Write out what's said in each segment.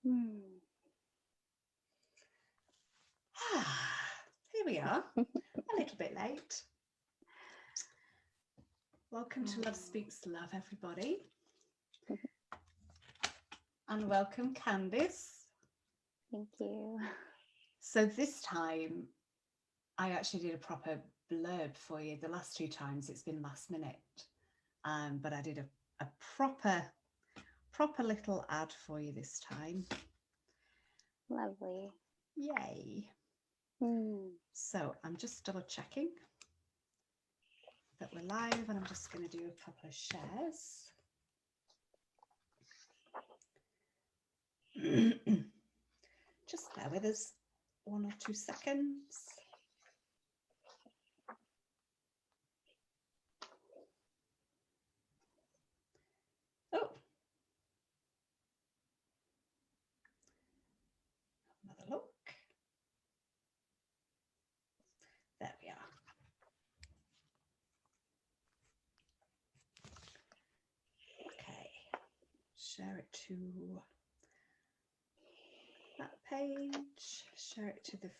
Here we are, a little bit late. Welcome to Love Speaks Love, everybody. And welcome, Candice. Thank you. So this time, I actually did a proper blurb for you. The last two times it's been last minute, but I did a proper little ad for you this time. Lovely. Yay. So I'm just double checking that we're live, and I'm just going to do a couple of shares. Just bear with us 1 or 2 seconds. Oh, another look. There we are. Okay, share it to that page, share it to the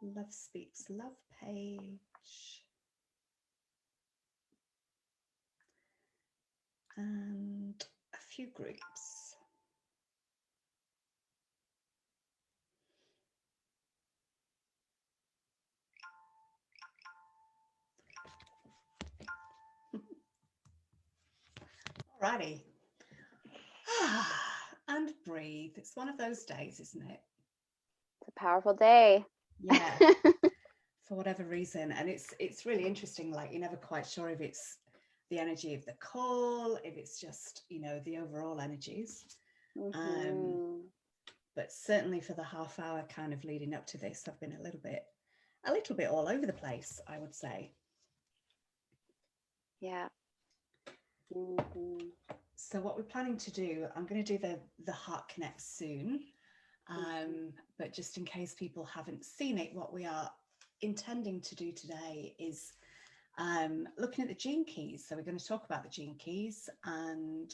Love Speaks Love page, and a few groups. Alrighty. And breathe. It's one of those days, isn't it? It's a powerful day. Yeah. For whatever reason. And it's really interesting. Like, you're never quite sure if it's the energy of the call, if it's just, you know, the overall energies. But certainly for the half hour kind of leading up to this, I've been a little bit all over the place, I would say. Yeah. So what we're planning to do, I'm going to do the Heart Connect soon. But just in case people haven't seen it, what we are intending to do today is looking at the gene keys. So we're going to talk about the gene keys, and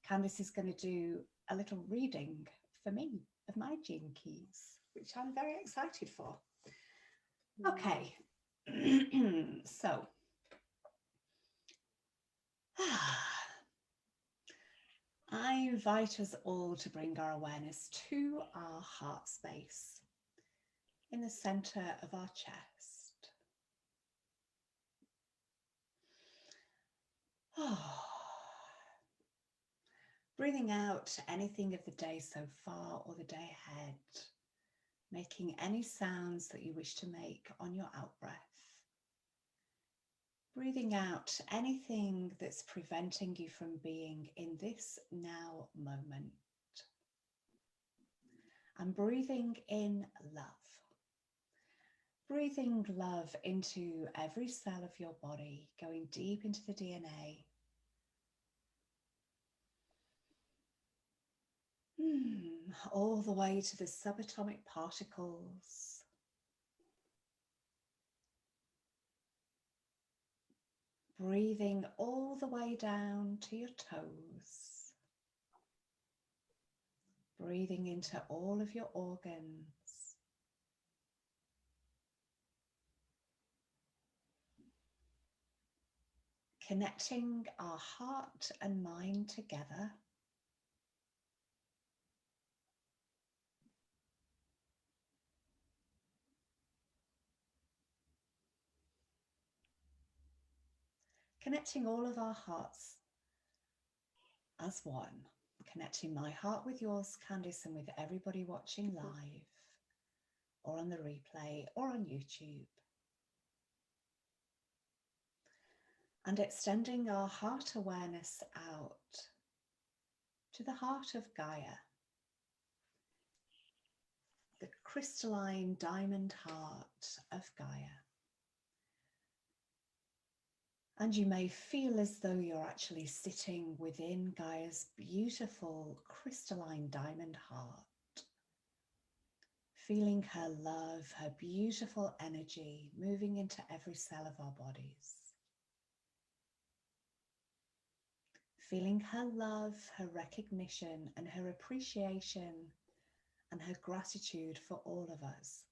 Candice is going to do a little reading for me of my gene keys, which I'm very excited for. Okay. So I invite us all to bring our awareness to our heart space in the center of our chest. Breathing out anything of the day so far or the day ahead, making any sounds that you wish to make on your out breath. Breathing out anything that's preventing you from being in this now moment. And breathing in love. Breathing love into every cell of your body, going deep into the DNA. All the way to the subatomic particles. Breathing all the way down to your toes. Breathing into all of your organs. Connecting our heart and mind together. Connecting all of our hearts as one. Connecting my heart with yours, Candice, and with everybody watching live or on the replay or on YouTube. And extending our heart awareness out to the heart of Gaia, the crystalline diamond heart of Gaia. And you may feel as though you're actually sitting within Gaia's beautiful crystalline diamond heart, feeling her love, her beautiful energy moving into every cell of our bodies. feeling her love, her recognition, and her appreciation, and her gratitude for all of us,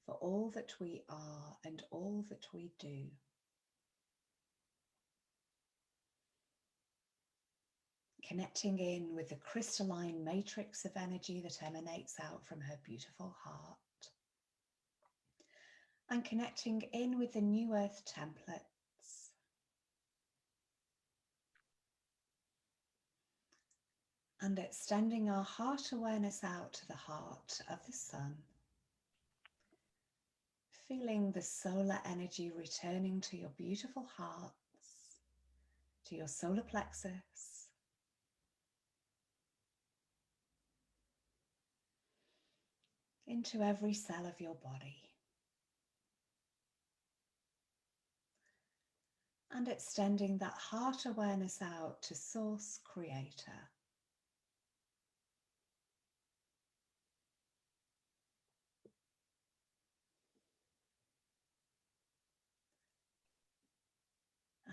for all that we are and all that we do. Connecting in with the crystalline matrix of energy that emanates out from her beautiful heart. And connecting in with the New Earth templates. And extending our heart awareness out to the heart of the sun. Feeling the solar energy returning to your beautiful hearts, to your solar plexus, into every cell of your body. And extending that heart awareness out to Source Creator.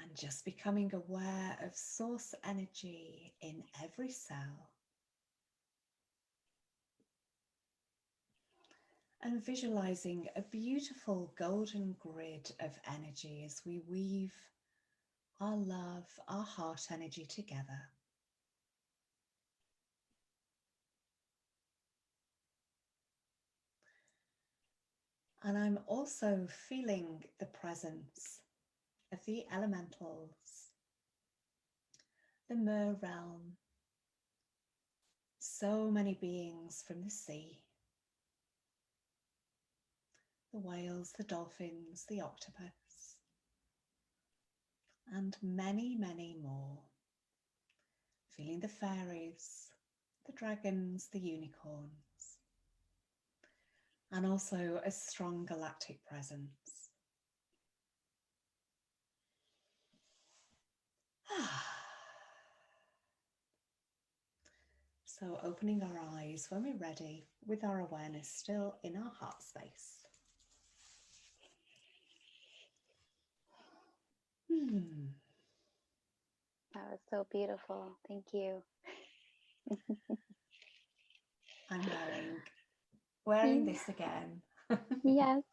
And just becoming aware of source energy in every cell. And visualizing a beautiful golden grid of energy as we weave our love, our heart energy together. And I'm also feeling the presence of the elementals, the mer realm, so many beings from the sea, the whales, the dolphins, the octopus, and many, many more. Feeling the fairies, the dragons, the unicorns, and also a strong galactic presence. So opening our eyes when we're ready with our awareness still in our heart space. That was so beautiful. Thank you. I'm wearing this again. Yes.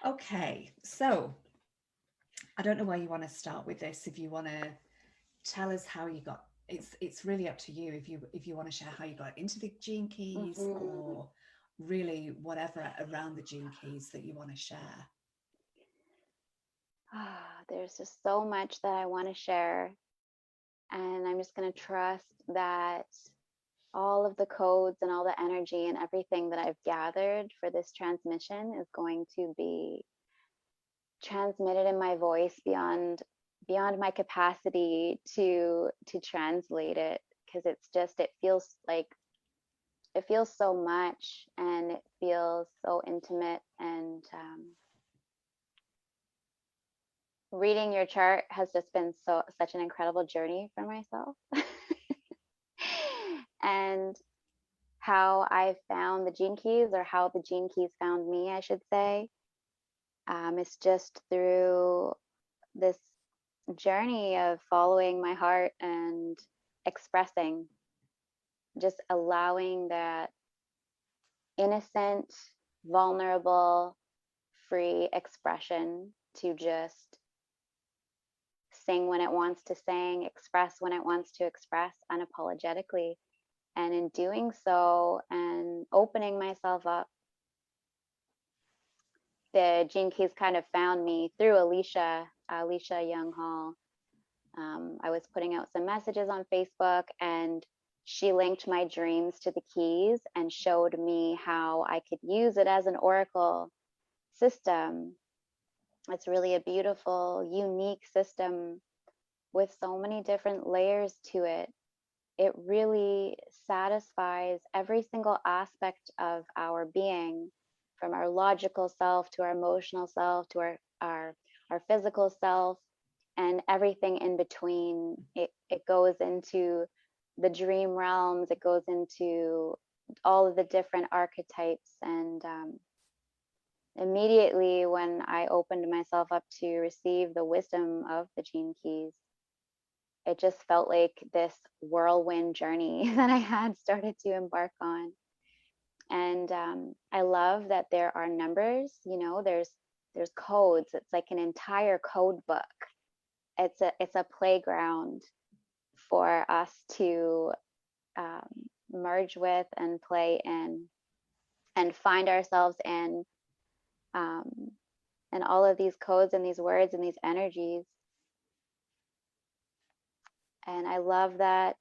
Okay, so I don't know where you want to start with this. If you want to tell us how you got, it's really up to you. If you want to share how you got into the gene keys, or really whatever around the gene keys that you want to share. There's just so much that I want to share, and I'm just going to trust that all of the codes and all the energy and everything that I've gathered for this transmission is going to be transmitted in my voice beyond my capacity to translate it, because it feels so much, and it feels so intimate, and reading your chart has just been such an incredible journey for myself. And how I found the gene keys, or how the gene keys found me, I should say, is just through this journey of following my heart and expressing, just allowing that innocent, vulnerable, free expression to just sing when it wants to sing, express when it wants to express unapologetically. And in doing so and opening myself up, the gene keys kind of found me through Alicia Young Hall. I was putting out some messages on Facebook, and she linked my dreams to the keys and showed me how I could use it as an oracle system. It's really a beautiful, unique system with so many different layers to it. It really satisfies every single aspect of our being, from our logical self to our emotional self to our physical self, and everything in between. It goes into the dream realms, it goes into all of the different archetypes. And immediately when I opened myself up to receive the wisdom of the gene keys, it just felt like this whirlwind journey that I had started to embark on. And I love that there are numbers, you know, there's codes. It's like an entire code book. It's a playground for us to merge with and play in and find ourselves in, and all of these codes and these words and these energies. And I love that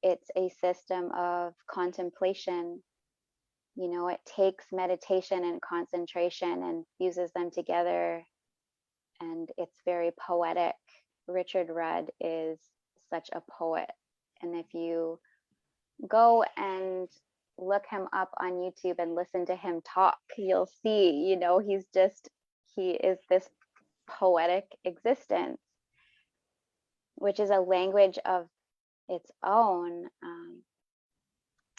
it's a system of contemplation. You know, it takes meditation and concentration and fuses them together. And it's very poetic. Richard Rudd is such a poet. And if you go and look him up on YouTube and listen to him talk, you'll see, you know, he is this poetic existence, which is a language of its own.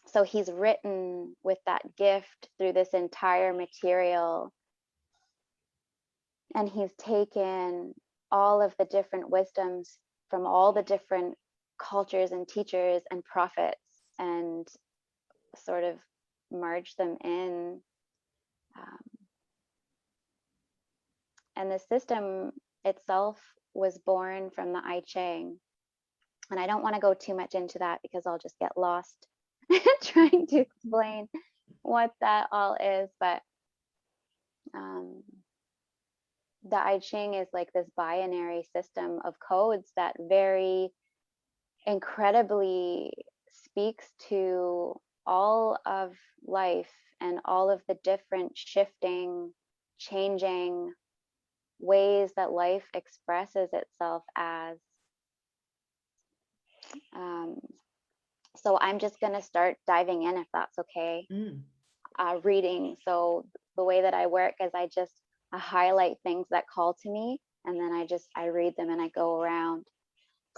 So he's written with that gift through this entire material, and he's taken all of the different wisdoms from all the different cultures and teachers and prophets and sort of merged them in. And the system itself was born from the I-Ching. And I don't want to go too much into that because I'll just get lost trying to explain what that all is. But the I-Ching is like this binary system of codes that very incredibly speaks to all of life and all of the different shifting, changing ways that life expresses itself as. So I'm just going to start diving in, if that's okay. Reading. So the way that I work is I highlight things that call to me, and then I read them and I go around.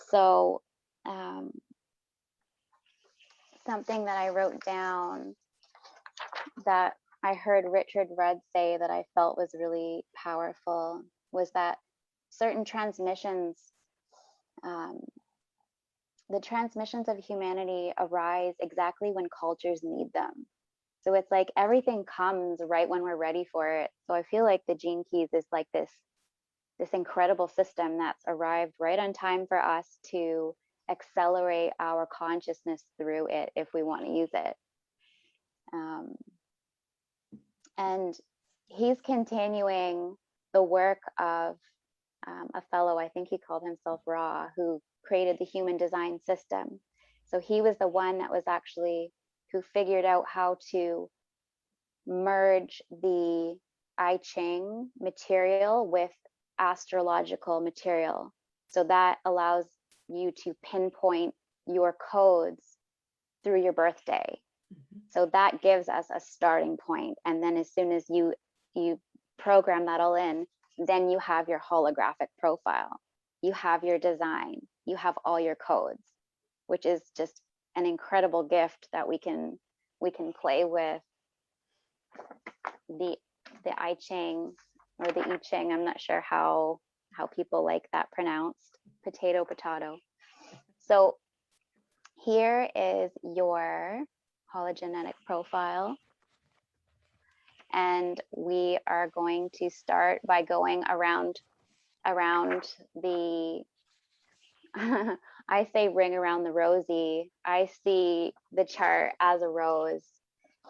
So something that I wrote down that I heard Richard Rudd say that I felt was really powerful was that certain transmissions, the transmissions of humanity arise exactly when cultures need them. So it's like everything comes right when we're ready for it. So I feel like the Gene Keys is like this incredible system that's arrived right on time for us to accelerate our consciousness through it if we want to use it. And he's continuing the work of a fellow, I think he called himself Ra, who created the human design system. So he was the one that was actually who figured out how to merge the I-Ching material with astrological material. So that allows you to pinpoint your codes through your birthday. So that gives us a starting point. And then as soon as you program that all in, then you have your holographic profile. You have your design. You have all your codes, which is just an incredible gift that we can play with the I-Ching or the I-Ching. I'm not sure how people like that pronounced. Potato. So here is your hologenetic profile. And we are going to start by going around the I say ring around the rosy. I see the chart as a rose,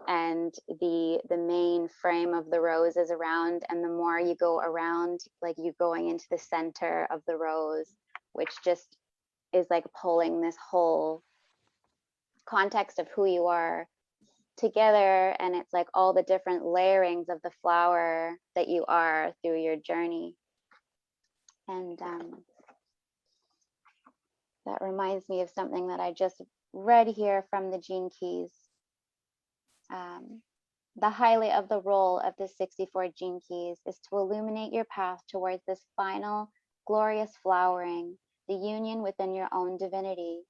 and the main frame of the rose is around, and the more you go around, like you're going into the center of the rose, which just is like pulling this whole context of who you are together, and it's like all the different layerings of the flower that you are through your journey. And that reminds me of something that I just read here from the Gene Keys. The highlight of the role of the 64 Gene Keys is to illuminate your path towards this final glorious flowering, the union within your own divinity.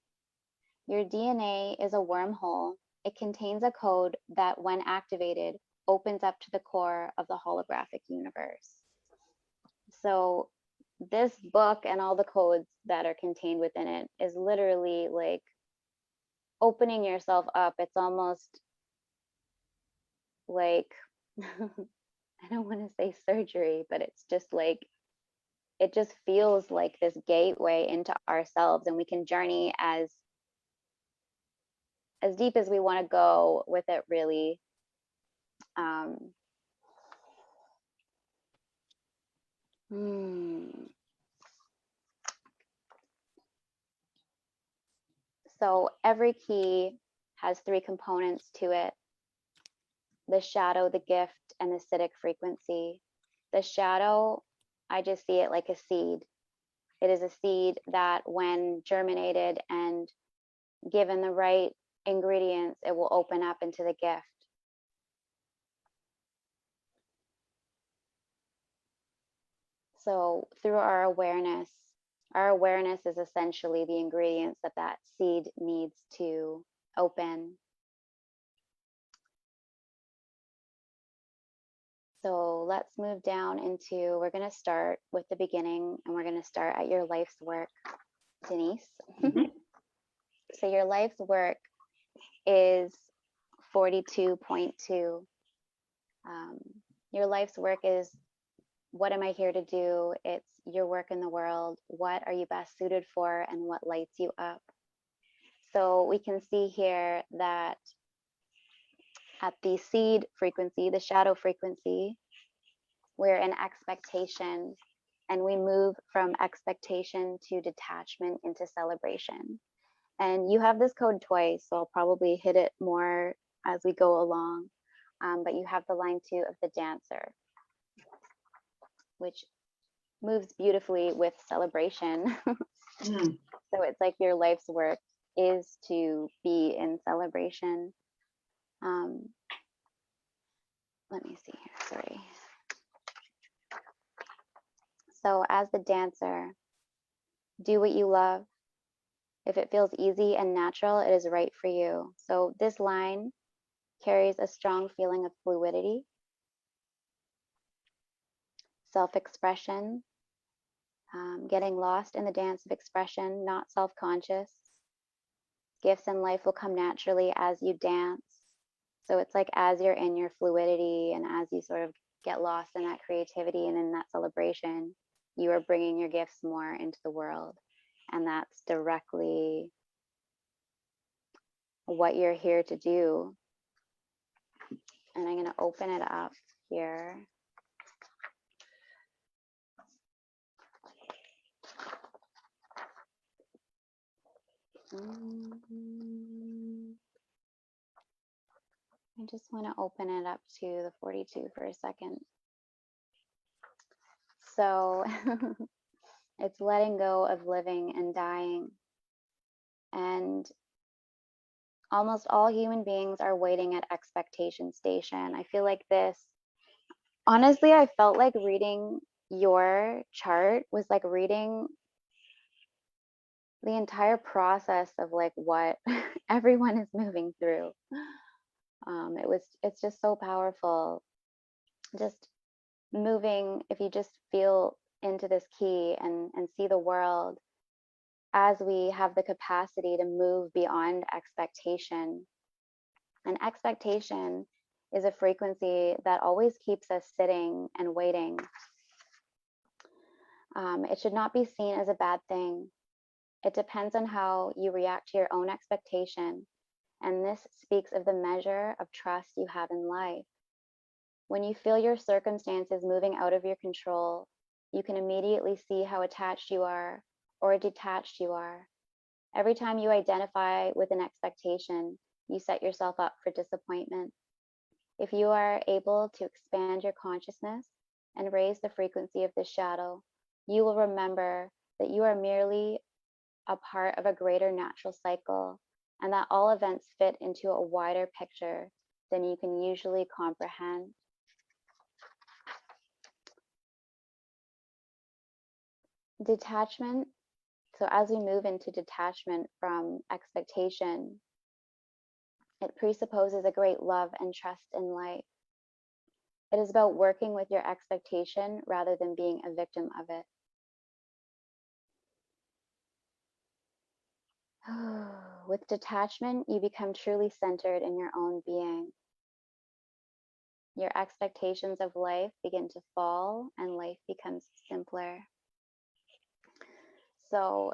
Your DNA is a wormhole. It contains a code that, when activated, opens up to the core of the holographic universe. So this book and all the codes that are contained within it is literally like opening yourself up. It's almost like, I don't want to say surgery, but it's just like, it just feels like this gateway into ourselves, and we can journey as deep as we want to go with it, really. So every key has 3 components to it: the shadow, the gift, and the acidic frequency. The shadow, I just see it like a seed. It is a seed that, when germinated and given the right ingredients, it will open up into the gift. So through our awareness is essentially the ingredients that that seed needs to open. So let's move down into, we're going to start with the beginning, and we're going to start at your life's work, Denise. So your life's work is 42.2. Your life's work is, what am I here to do? It's your work in the world. What are you best suited for, and what lights you up? So we can see here that at the seed frequency, the shadow frequency, we're in expectation, and we move from expectation to detachment into celebration. And you have this code twice, so I'll probably hit it more as we go along. But you have the line 2 of the dancer, which moves beautifully with celebration. So it's like your life's work is to be in celebration. Let me see here, sorry. So as the dancer, do what you love. If it feels easy and natural, it is right for you. So this line carries a strong feeling of fluidity, self-expression, getting lost in the dance of expression, not self-conscious. Gifts in life will come naturally as you dance. So it's like, as you're in your fluidity and as you sort of get lost in that creativity and in that celebration, you are bringing your gifts more into the world. And that's directly what you're here to do. And I'm going to open it up here. I just want to open it up to the 42 for a second. So it's letting go of living and dying. And almost all human beings are waiting at expectation station. I feel like this, honestly, I felt like reading your chart was like reading the entire process of like what everyone is moving through. It's just so powerful. Just moving, if you just feel into this key and see the world as we have the capacity to move beyond expectation. And expectation is a frequency that always keeps us sitting and waiting. It should not be seen as a bad thing. It depends on how you react to your own expectation. And this speaks of the measure of trust you have in life. When you feel your circumstances moving out of your control, you can immediately see how attached you are or detached you are. Every time you identify with an expectation, you set yourself up for disappointment. If you are able to expand your consciousness and raise the frequency of the shadow, you will remember that you are merely a part of a greater natural cycle, and that all events fit into a wider picture than you can usually comprehend. Detachment. So as we move into detachment from expectation, it presupposes a great love and trust in life. It is about working with your expectation rather than being a victim of it. With detachment, you become truly centered in your own being. Your expectations of life begin to fall and life becomes simpler. So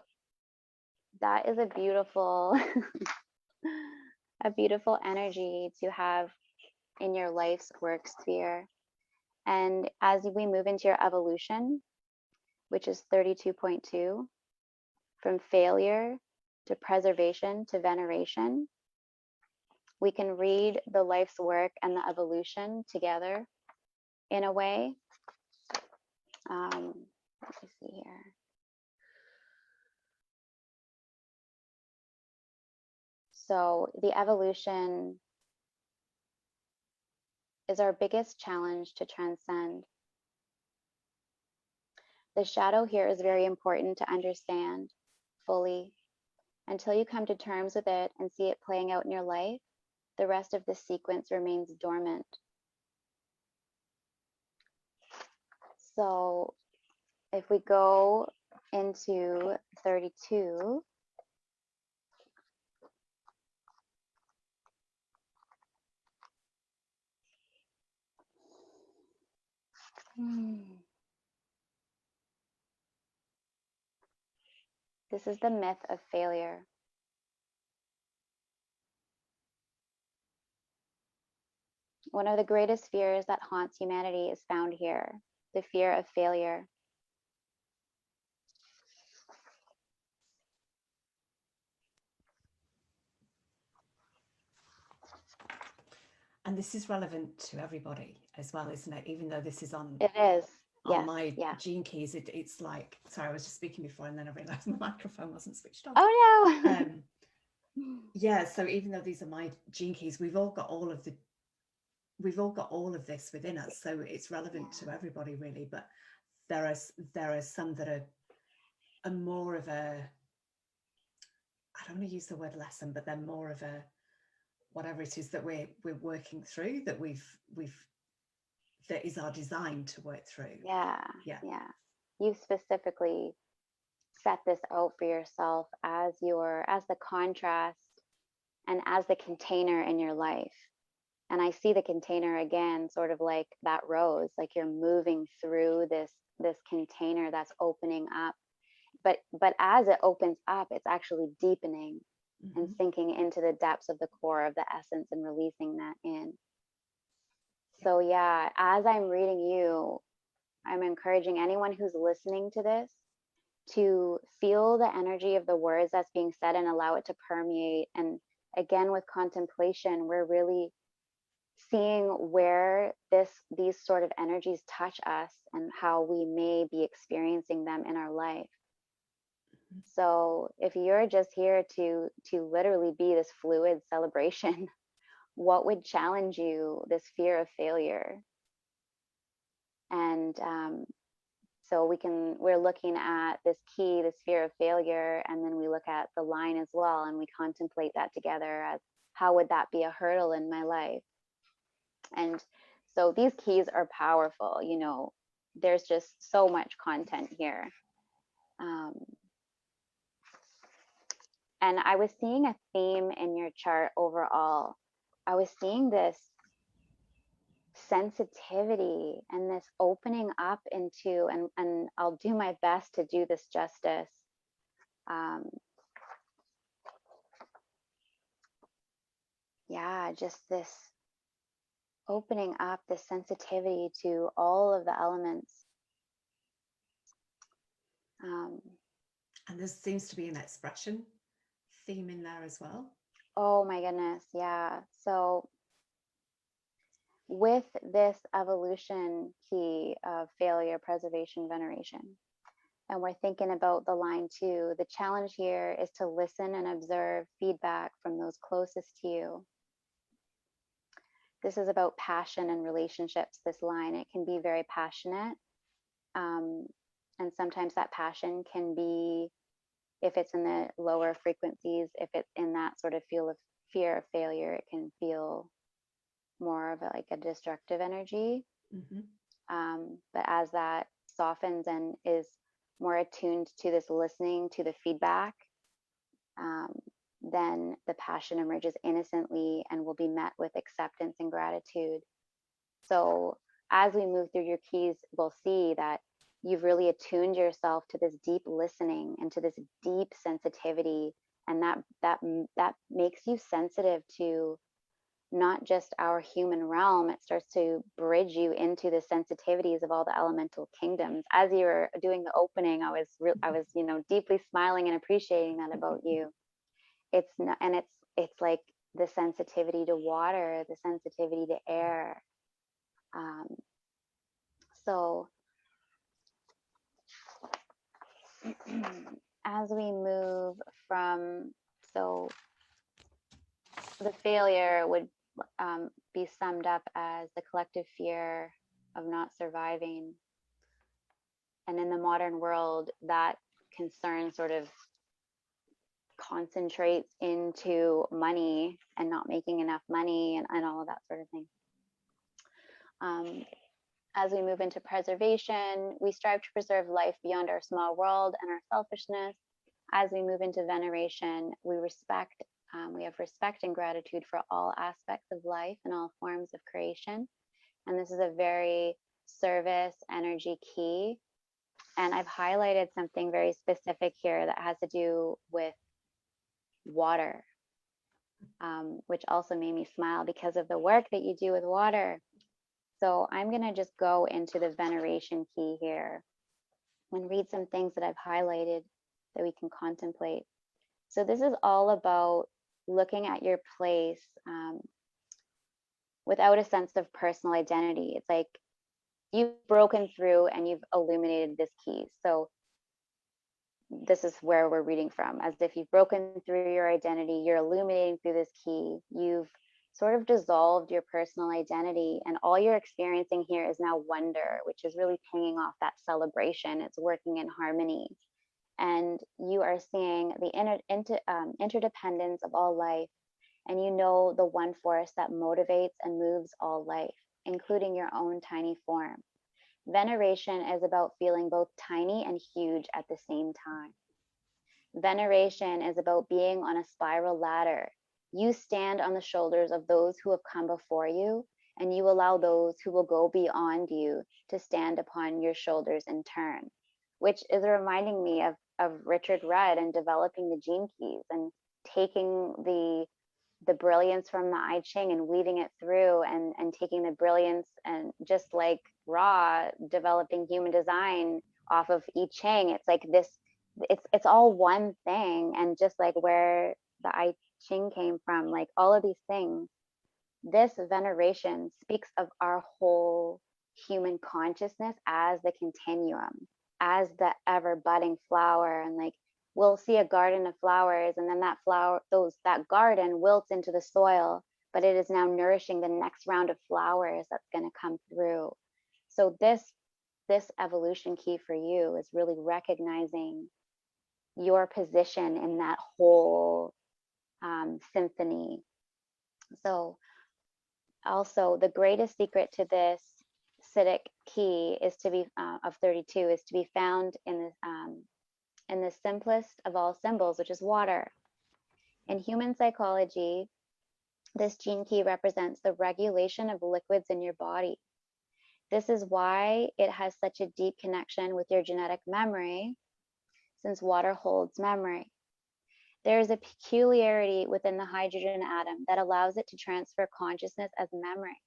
that is a beautiful a beautiful energy to have in your life's work sphere. And as we move into your evolution, which is 32.2, from failure to preservation to veneration, we can read the life's work and the evolution together in a way. Let me see here. So the evolution is our biggest challenge to transcend. The shadow here is very important to understand fully. Until you come to terms with it and see it playing out in your life, the rest of the sequence remains dormant. So if we go into 32, this is the myth of failure. One of the greatest fears that haunts humanity is found here, the fear of failure. And this is relevant to everybody as well, isn't it? Even though this is on It is. on Yes. my Yeah. gene keys, it's like, sorry, I was just speaking before and then I realized my microphone wasn't switched on. Oh no. Yeah, so even though these are my gene keys, we've all got all of this within us, so it's relevant to everybody really. But there are some that are more of a, I don't want to use the word lesson, but they're more of a, whatever it is that we're working through, that that is our design to work through. Yeah. You specifically set this out for yourself as the contrast and as the container in your life. And I see the container again, sort of like that rose, like you're moving through this container that's opening up. But as it opens up, it's actually deepening and sinking into the depths of the core of the essence and releasing that in. So yeah, as I'm reading you, I'm encouraging anyone who's listening to this to feel the energy of the words that's being said and allow it to permeate. And again, with contemplation, we're really seeing where these sort of energies touch us and how we may be experiencing them in our life. So if you're just here to literally be this fluid celebration, what would challenge you? This fear of failure. And so we're looking at this key, this fear of failure, and then we look at the line as well, and we contemplate that together as how would that be a hurdle in my life? And so these keys are powerful, you know, there's just so much content here. And I was seeing a theme in your chart overall. I was seeing this sensitivity and this opening up into, and I'll do my best to do this justice. Yeah, just this opening up, this sensitivity to all of the elements. And there seems to be an expression theme in there as well. Oh my goodness, yeah. So with this evolution key of failure, preservation, veneration, and we're thinking about the line 2, the challenge here is to listen and observe feedback from those closest to you. This is about passion and relationships, this line. It can be very passionate. And sometimes that passion can be, if it's in the lower frequencies, if it's in that sort of feel of fear of failure, it can feel more of like a destructive energy. But as that softens and is more attuned to this listening, to the feedback, then the passion emerges innocently and will be met with acceptance and gratitude. So as we move through your keys, we'll see that you've really attuned yourself to this deep listening and to this deep sensitivity, and that makes you sensitive to not just our human realm. It starts to bridge you into the sensitivities of all the elemental kingdoms. As you were doing the opening, I was deeply smiling and appreciating that about you. It's not, and it's like the sensitivity to water, the sensitivity to air. So as we move from, so the failure would be summed up as the collective fear of not surviving. And in the modern world, that concern sort of concentrates into money and not making enough money and all of that sort of thing. As we move into preservation, we strive to preserve life beyond our small world and our selfishness. As we move into veneration, we have respect and gratitude for all aspects of life and all forms of creation. And this is a very service energy key. And I've highlighted something very specific here that has to do with water, which also made me smile because of the work that you do with water. So I'm going to just go into the veneration key here and read some things that I've highlighted that we can contemplate. So this is all about looking at your place without a sense of personal identity. It's like you've broken through and you've illuminated this key. So this is where we're reading from, as if you've broken through your identity, you're illuminating through this key. You've sort of dissolved your personal identity, and all you're experiencing here is now wonder, which is really paying off that celebration. It's working in harmony, and you are seeing the interdependence of all life, and you know the one force that motivates and moves all life, including your own tiny form. Veneration is about feeling both tiny and huge at the same time. Veneration is about being on a spiral ladder. You stand on the shoulders of those who have come before you, and you allow those who will go beyond you to stand upon your shoulders in turn, which is reminding me of Richard Rudd and developing the gene keys and taking the brilliance from the I-Ching and weaving it through and taking the brilliance, and just like Ra developing human design off of I-Ching. It's like this, it's all one thing. And just like where the I-Ching came from, like all of these things, this veneration speaks of our whole human consciousness as the continuum, as the ever budding flower. And like we'll see a garden of flowers, and then that garden wilts into the soil, but it is now nourishing the next round of flowers that's going to come through. So this evolution key for you is really recognizing your position in that whole symphony. So also the greatest secret to this Siddhic key is to be of 32 is to be found in the simplest of all symbols, which is water. In human psychology, this gene key represents the regulation of liquids in your body. This is why it has such a deep connection with your genetic memory, since water holds memory. There is a peculiarity within the hydrogen atom that allows it to transfer consciousness as memory.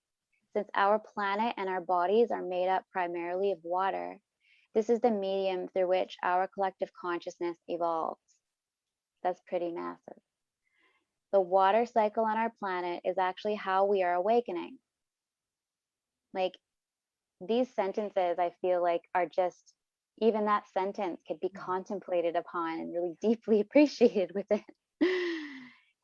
Since our planet and our bodies are made up primarily of water, this is the medium through which our collective consciousness evolves. That's pretty massive. The water cycle on our planet is actually how we are awakening. Like these sentences, I feel like are just, even that sentence could be contemplated upon and really deeply appreciated within.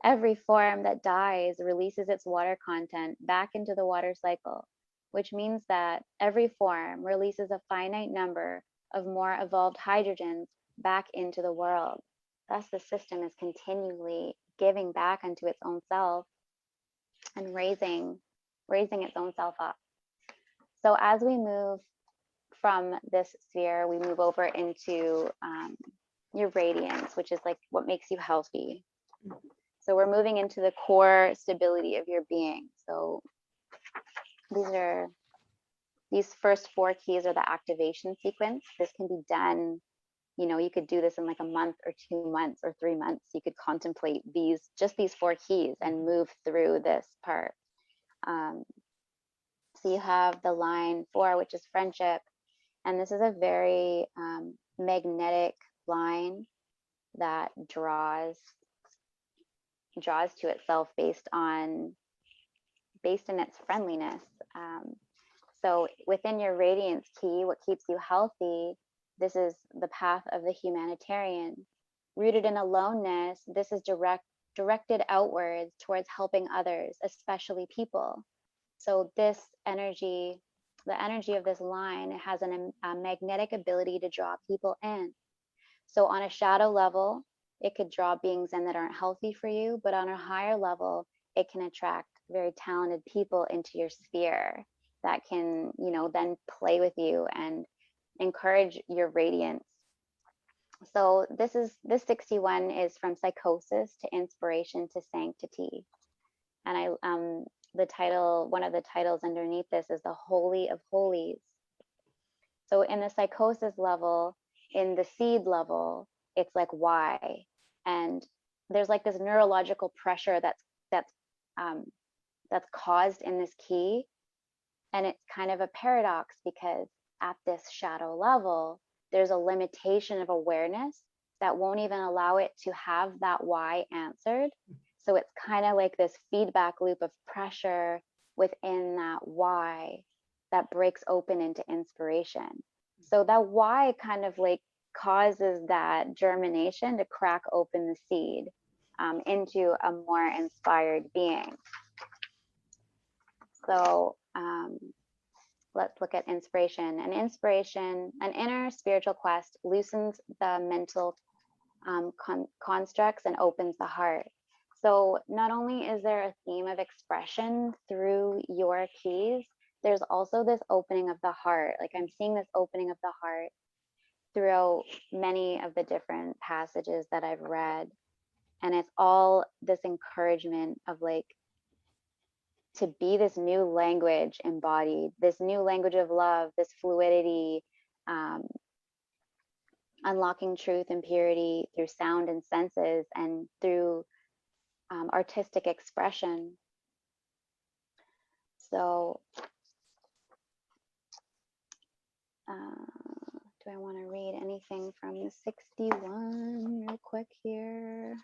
Every form that dies releases its water content back into the water cycle, which means that every form releases a finite number of more evolved hydrogens back into the world. Thus, the system is continually giving back unto its own self and raising its own self up. So as we move from this sphere, we move over into your radiance, which is like what makes you healthy. So we're moving into the core stability of your being. So these first 4 keys are the activation sequence. This can be done, you know, you could do this in like a month or 2 months or 3 months. You could contemplate these 4 keys and move through this part. So you have the line 4, which is friendship. And this is a very magnetic line that draws to itself based in its friendliness. So within your radiance key, what keeps you healthy, this is the path of the humanitarian. Rooted in aloneness, this is directed outwards towards helping others, especially people. So this energy, the energy of this line, it has a magnetic ability to draw people in. So on a shadow level, it could draw beings in that aren't healthy for you, but on a higher level, it can attract very talented people into your sphere that can, you know, then play with you and encourage your radiance. So this 61 is from psychosis to inspiration to sanctity. And the title, one of the titles underneath this is the Holy of Holies. So in the psychosis level, in the seed level, it's like why, and there's like this neurological pressure that's caused in this key, and it's kind of a paradox because at this shadow level, there's a limitation of awareness that won't even allow it to have that why answered. So it's kind of like this feedback loop of pressure within that why that breaks open into inspiration. So that why kind of like causes that germination to crack open the seed into a more inspired being. So let's look at inspiration. An inner spiritual quest loosens the mental constructs and opens the heart. So not only is there a theme of expression through your keys, there's also this opening of the heart. Like I'm seeing this opening of the heart throughout many of the different passages that I've read. And it's all this encouragement of like, to be this new language embodied, this new language of love, this fluidity, unlocking truth and purity through sound and senses and through artistic expression. So do I want to read anything from the 61 real quick here?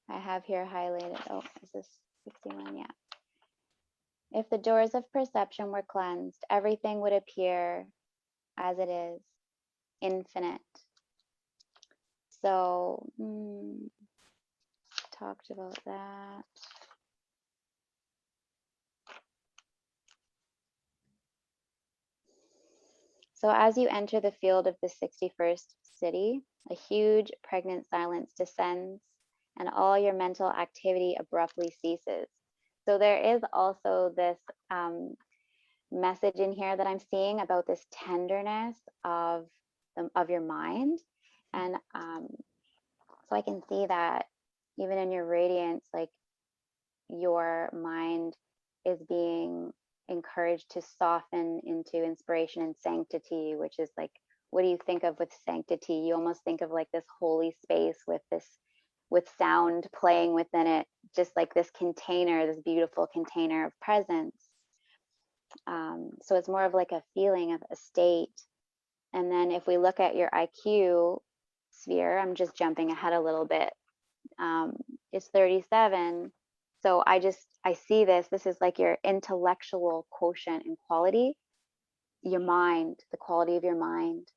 I have here highlighted. Oh, is this 61? Yeah. If the doors of perception were cleansed, everything would appear as it is, infinite. So, talked about that. So as you enter the field of the 61st city, a huge pregnant silence descends and all your mental activity abruptly ceases. So there is also this message in here that I'm seeing about this tenderness of your mind. And so I can see that even in your radiance, like your mind is being encouraged to soften into inspiration and sanctity, which is like, what do you think of with sanctity? You almost think of like this holy space with sound playing within it, just like this container, this beautiful container of presence. So it's more of like a feeling of a state. And then if we look at your IQ sphere, I'm just jumping ahead a little bit. It's 37. So I see this is like your intellectual quotient and quality, your mind, the quality of your mind.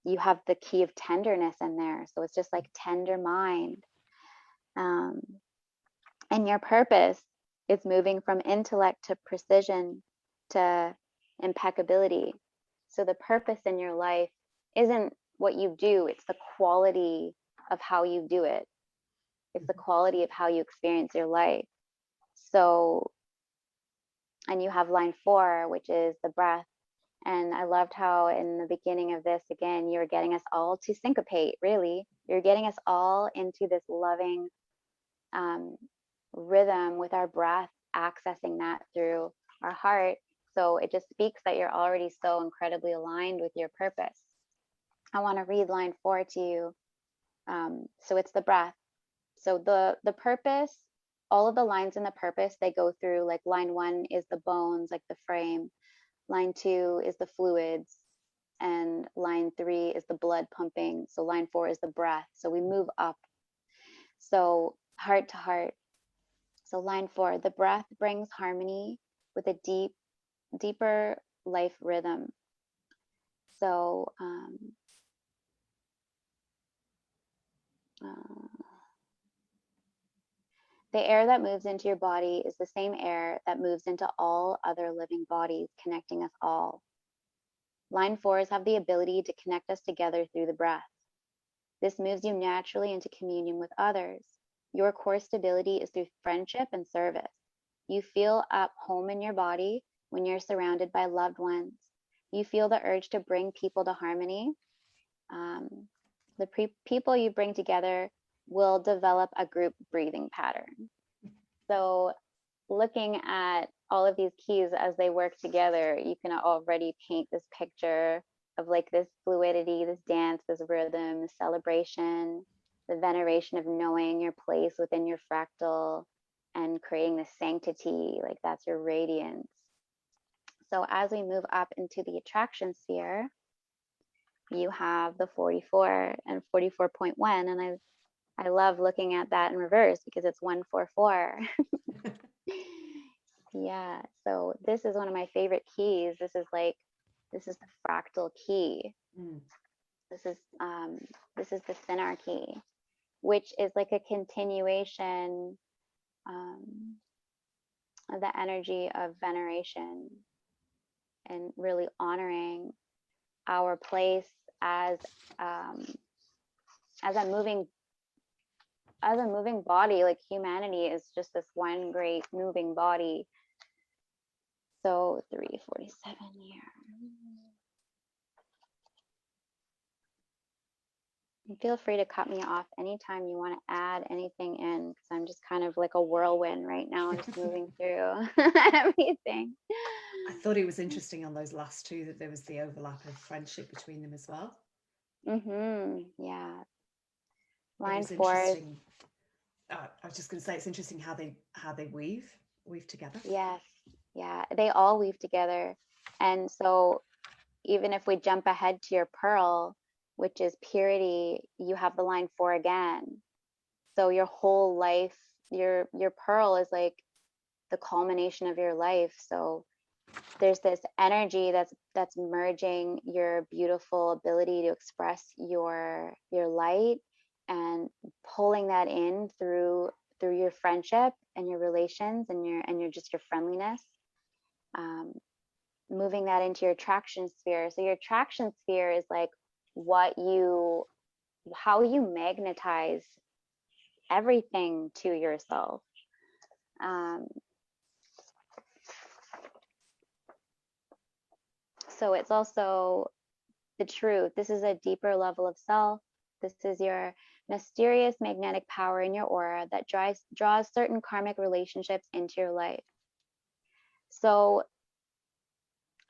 You have the key of tenderness in there. So it's just like tender mind. And your purpose is moving from intellect to precision to impeccability. So the purpose in your life isn't what you do, it's the quality of how you do it. It's the quality of how you experience your life. So, and you have line 4, which is the breath. And I loved how in the beginning of this, again, you're getting us all to syncopate, really. You're getting us all into this loving rhythm with our breath, accessing that through our heart. So it just speaks that you're already so incredibly aligned with your purpose. I want to read line 4 to you. So it's the breath. So the purpose, all of the lines in the purpose, they go through, like line 1 is the bones, like the frame. Line 2 is the fluids, and line 3 is the blood pumping. So line 4 is the breath. So we move up. So heart to heart. So line 4, the breath brings harmony with a deeper life rhythm. So the air that moves into your body is the same air that moves into all other living bodies, connecting us all. Line 4s have the ability to connect us together through the breath. This moves you naturally into communion with others. Your core stability is through friendship and service. You feel at home in your body when you're surrounded by loved ones. You feel the urge to bring people to harmony. The people you bring together will develop a group breathing pattern. So looking at all of these keys as they work together, you can already paint this picture of like this fluidity, this dance, this rhythm, this celebration, the veneration of knowing your place within your fractal and creating this sanctity, like that's your radiance. So as we move up into the attraction sphere, you have the 44 and 44.1, and I love looking at that in reverse because it's 144. Yeah, so this is one of my favorite keys. This is the fractal key. This is the synarchy, which is like a continuation of the energy of veneration and really honoring our place as a moving body. Like humanity is just this one great moving body. So 347 here. And feel free to cut me off anytime you want to add anything in, because I'm just kind of like a whirlwind right now, just moving through everything. I thought it was interesting on those last two that there was the overlap of friendship between them as well. Yeah. Line 4. Interesting. I was just going to say it's interesting how they weave together. Yes. Yeah, they all weave together. And so even if we jump ahead to your pearl, which is purity, you have the line 4 again. So your whole life, your pearl is like the culmination of your life. So there's this energy that's merging your beautiful ability to express your light and pulling that in through your friendship and your relations and your just your friendliness. Moving that into your attraction sphere. So your attraction sphere is like how you magnetize everything to yourself. So it's also the truth. This is a deeper level of self. This is your mysterious magnetic power in your aura that draws certain karmic relationships into your life. So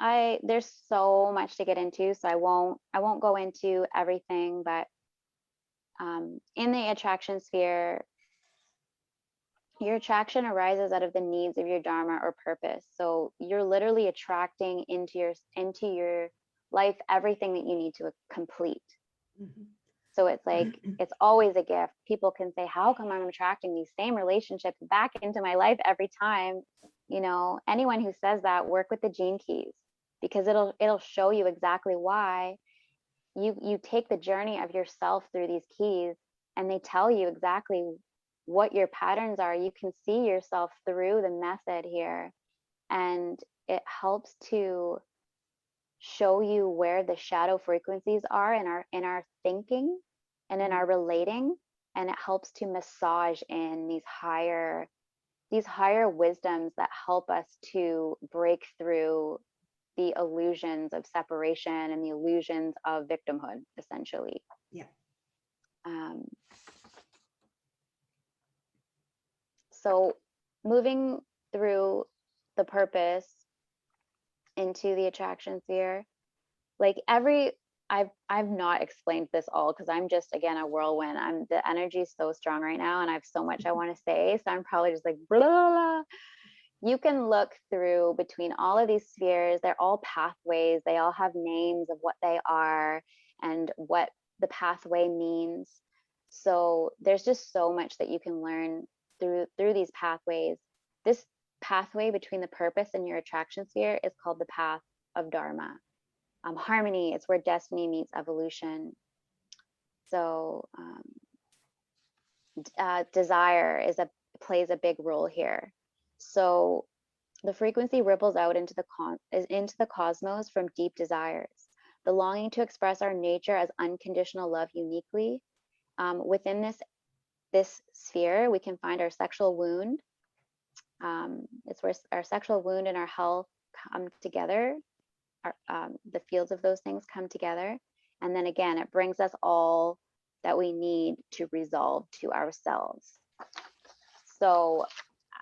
there's so much to get into, so I won't go into everything, but in the attraction sphere, your attraction arises out of the needs of your dharma or purpose. So you're literally attracting into your life everything that you need to complete. So it's like it's always a gift. People can say, how come I'm attracting these same relationships back into my life every time? You know, anyone who says that, work with the gene keys, because it'll show you exactly why. You take the journey of yourself through these keys, and they tell you exactly what your patterns are. You can see yourself through the method here, and it helps to show you where the shadow frequencies are in our thinking, and in our relating, and it helps to massage in these higher wisdoms that help us to break through the illusions of separation and the illusions of victimhood, essentially. Yeah. So moving through the purpose into the attraction sphere, like I've not explained this all because I'm just, again, a whirlwind. The energy is so strong right now, and I have so much I want to say, so I'm probably just like blah, blah, blah. You can look through between all of these spheres. They're all pathways. They all have names of what they are and what the pathway means. So there's just so much that you can learn through these pathways. This pathway between the purpose and your attraction sphere is called the path of Dharma. Harmony, it's where destiny meets evolution. So desire plays a big role here. So the frequency ripples out into the cosmos from deep desires, the longing to express our nature as unconditional love uniquely. Within this sphere, we can find our sexual wound. It's where our sexual wound and our health come together. The fields of those things come together. And then again, it brings us all that we need to resolve to ourselves. So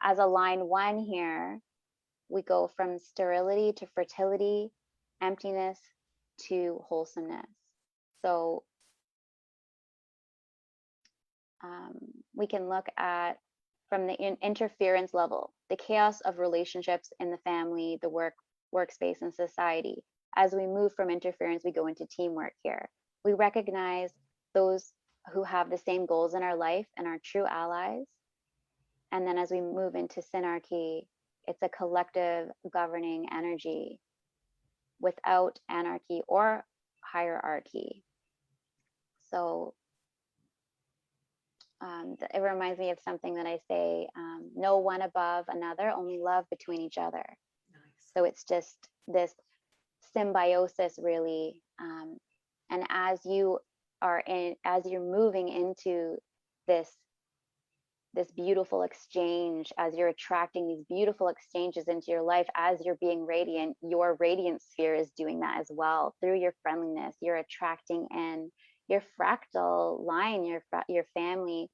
as a line 1 here, we go from sterility to fertility, emptiness to wholesomeness. So we can look at from the interference level, the chaos of relationships in the family, the workspace, and society. As we move from interference, we go into teamwork here. We recognize those who have the same goals in our life and are true allies. And then as we move into synarchy, it's a collective governing energy without anarchy or hierarchy. So it reminds me of something that I say, no one above another, only love between each other. Nice. So it's just this symbiosis, really. And as you're moving into this beautiful exchange, as you're attracting these beautiful exchanges into your life, as you're being radiant, your radiant sphere is doing that as well. Through your friendliness, you're attracting in your fractal line, your family,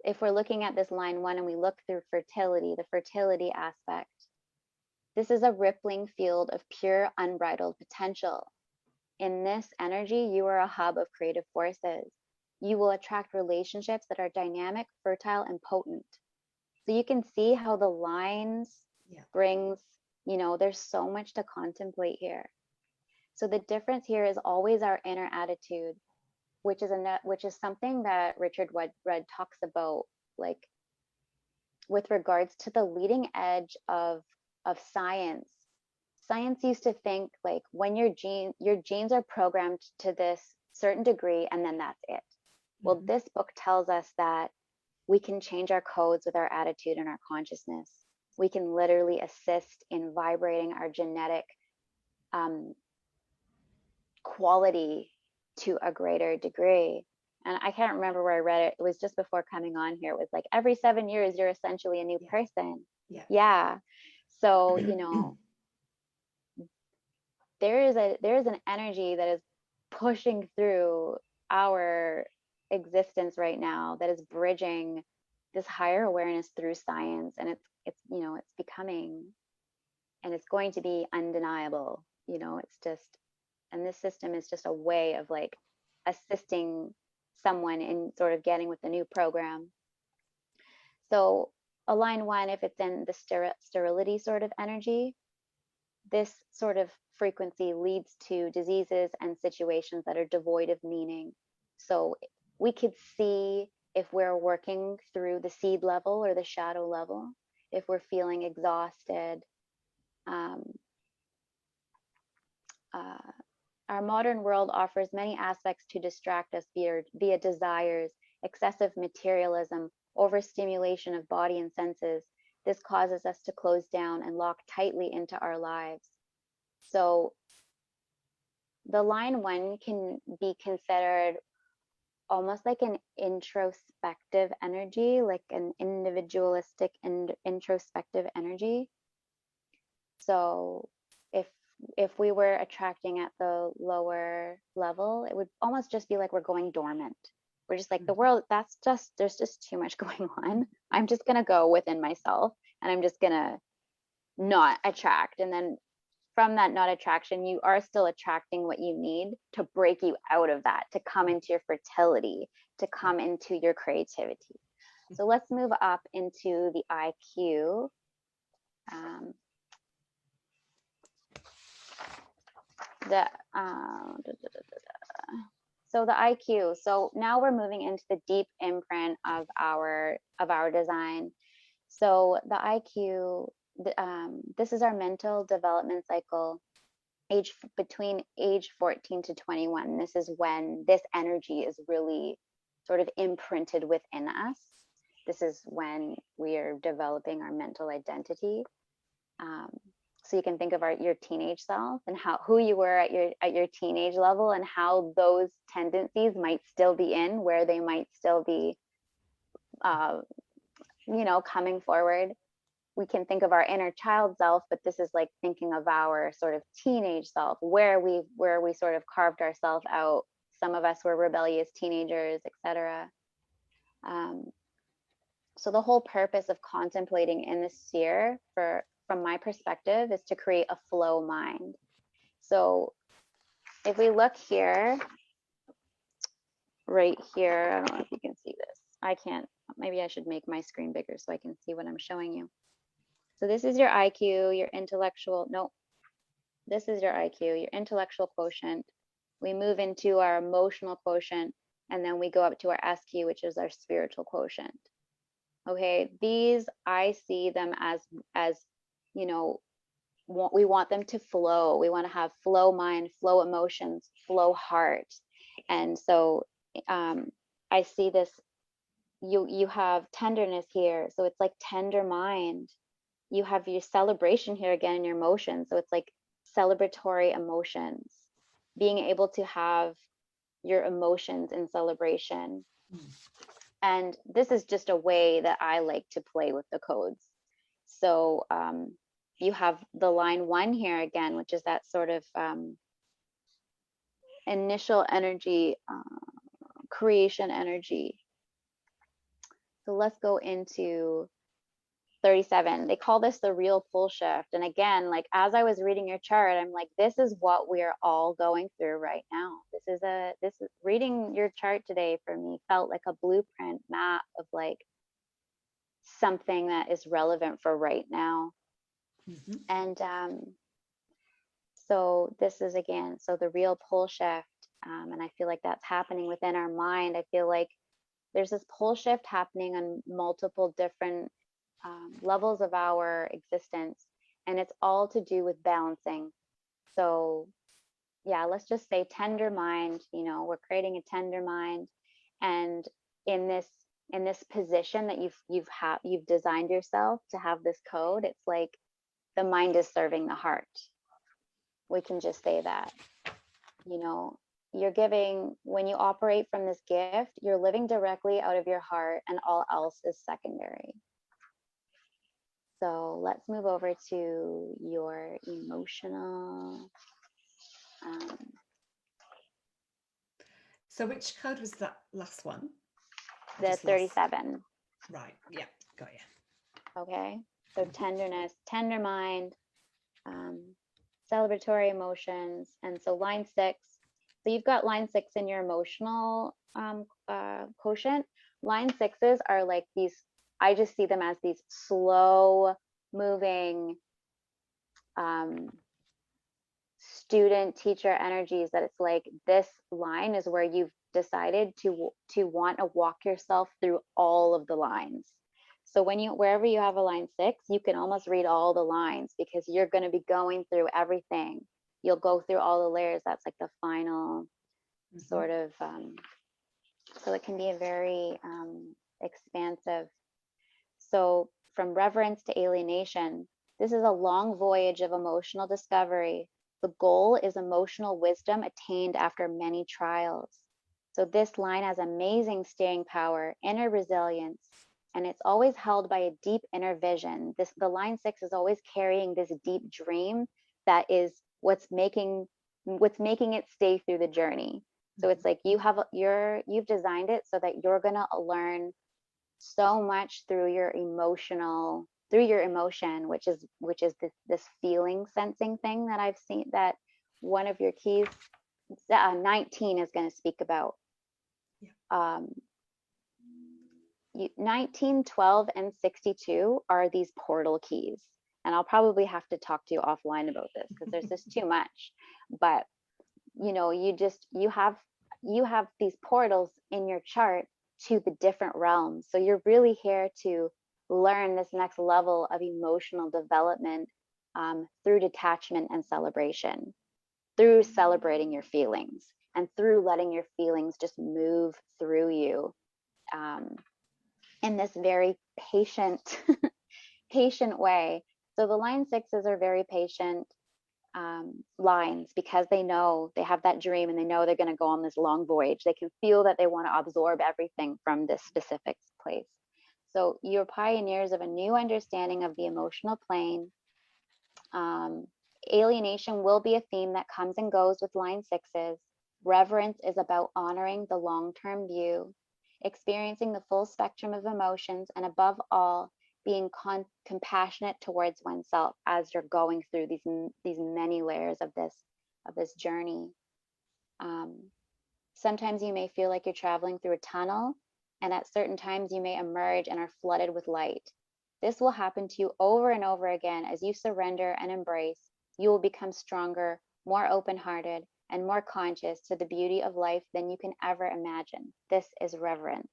if we're looking at this line 1 and we look through fertility, the fertility aspect, this is a rippling field of pure unbridled potential. In this energy, you are a hub of creative forces. You will attract relationships that are dynamic, fertile, and potent. So you can see how the lines brings, there's so much to contemplate here. So the difference here is always our inner attitude, which is something that Richard Rudd talks about, like with regards to the leading edge of science. Science used to think like when your genes are programmed to this certain degree and then that's it. Well, this book tells us that we can change our codes with our attitude and our consciousness. We can literally assist in vibrating our genetic quality to a greater degree. And I can't remember where I read it. It was just before coming on here. It was like every 7 years, you're essentially a new person. Yeah. So, there is an energy that is pushing through our existence right now that is bridging this higher awareness through science, and it's becoming, and it's going to be undeniable. It's just, and this system is just a way of like assisting someone in sort of getting with the new program. So a line 1, if it's in the sterility sort of energy, this sort of frequency leads to diseases and situations that are devoid of meaning. So we could see if we're working through the seed level or the shadow level, if we're feeling exhausted. Our modern world offers many aspects to distract us via desires, excessive materialism, overstimulation of body and senses. this causes us to close down and lock tightly into our lives. So the line 1 can be considered almost like an introspective energy, like an individualistic and introspective energy. So if we were attracting at the lower level, it would almost just be like we're going dormant. We're just like, the world, there's just too much going on. I'm just gonna go within myself, and I'm just gonna not attract. And then from that not attraction, you are still attracting what you need to break you out of that, to come into your fertility, to come into your creativity. So let's move up into the IQ. So the IQ. So now we're moving into the deep imprint of our design. So the IQ, this is our mental development cycle, between age 14 to 21. This is when this energy is really sort of imprinted within us. This is when we are developing our mental identity. So you can think of your teenage self and who you were at your teenage level, and how those tendencies might still be where they might still be, coming forward. We can think of our inner child self, but this is like thinking of our sort of teenage self, where we sort of carved ourselves out. Some of us were rebellious teenagers, etc. So the whole purpose of contemplating in this sphere, from my perspective, is to create a flow mind. So if we look here, right here, I don't know if you can see this. I can't. Maybe I should make my screen bigger so I can see what I'm showing you. So this is your IQ, your intellectual, no, this is your IQ, your intellectual quotient. We move into our emotional quotient, and then we go up to our SQ, which is our spiritual quotient. Okay, these, I see them as we want them to flow. We want to have flow mind, flow emotions, flow heart. And so I see this, you have tenderness here. So it's like tender mind. You have your celebration here again in your emotions. So it's like celebratory emotions, being able to have your emotions in celebration. And this is just a way that I like to play with the codes. So you have the line 1 here again, which is that sort of initial energy, creation energy. So let's go into 37. They call this the real pull shift. And again, like as I was reading your chart, I'm like, this is what we're all going through right now. This is reading your chart today for me felt like a blueprint map of like something that is relevant for right now. And so this is again, so the real pull shift. And I feel like that's happening within our mind. I feel like there's this pull shift happening on multiple different levels of our existence, and it's all to do with balancing. So yeah, let's just say tender mind. We're creating a tender mind, and in this position that you've designed yourself to have this code, it's like the mind is serving the heart. We can just say that. You're giving, when you operate from this gift, you're living directly out of your heart, and all else is secondary. So let's move over to your emotional. So which code was that last one? The 37. Right, yeah, got you. Okay, so tenderness, tender mind, celebratory emotions. And so line 6. So you've got line 6 in your emotional quotient. Line 6s are like these, I just see them as these slow moving student teacher energies, that it's like this line is where you've decided to want to walk yourself through all of the lines. So wherever you have a line 6, you can almost read all the lines, because you're going to be going through everything. You'll go through all the layers. That's like the final sort of, so it can be a very expansive. So from reverence to alienation. This is a long voyage of emotional discovery. The goal is emotional wisdom attained after many trials. So this line has amazing staying power, inner resilience, and it's always held by a deep inner vision. The line 6 is always carrying this deep dream that is what's making it stay through the journey. So it's like you've designed it so that you're gonna learn so much through your emotion, which is this feeling sensing thing that I've seen, that one of your keys 19 is going to speak about. 19, 12, and 62 are these portal keys, and I'll probably have to talk to you offline about this because there's just too much. But you have these portals in your chart to the different realms. So you're really here to learn this next level of emotional development through detachment and celebration, through celebrating your feelings and through letting your feelings just move through you in this very patient way. So the line 6s are very patient lines because they know they have that dream and they know they're going to go on this long voyage. They can feel that they want to absorb everything from this specific place. So you're pioneers of a new understanding of the emotional plane. Alienation will be a theme that comes and goes with line 6s. Reverence is about honoring the long-term view, experiencing the full spectrum of emotions, and above all, being compassionate towards oneself as you're going through these many layers of this journey. Sometimes you may feel like you're traveling through a tunnel, and at certain times you may emerge and are flooded with light. This will happen to you over and over again. As you surrender and embrace, you will become stronger, more open-hearted, and more conscious to the beauty of life than you can ever imagine. This is reverence.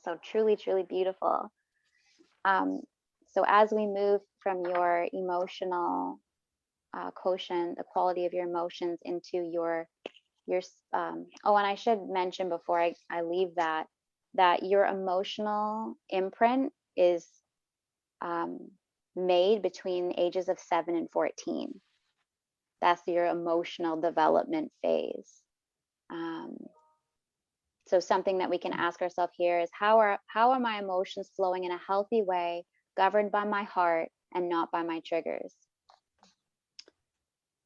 So truly, truly beautiful. So as we move from your emotional quotient, the quality of your emotions, into your and I should mention before I leave that your emotional imprint is made between the ages of 7 and 14. That's your emotional development phase. So something that we can ask ourselves here is, how are my emotions flowing in a healthy way, governed by my heart and not by my triggers?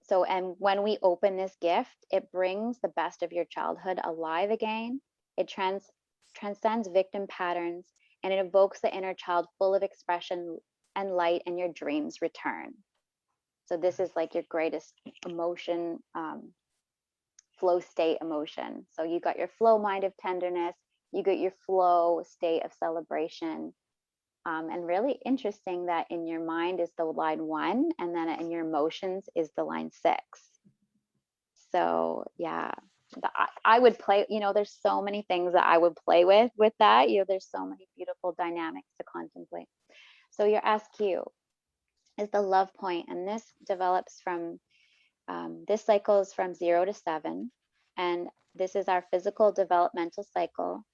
So, and when we open this gift, it brings the best of your childhood alive again. It transcends victim patterns, and it evokes the inner child full of expression and light, and your dreams return. So this is like your greatest emotion, flow state emotion. So you got your flow mind of tenderness, you got your flow state of celebration. And really interesting that in your mind is the line 1, and then in your emotions is the line 6. So yeah, I would play, there's so many things that I would play with that. There's so many beautiful dynamics to contemplate. So your SQ is the love point, and this develops from this cycle is from 0 to 7, and this is our physical developmental cycle,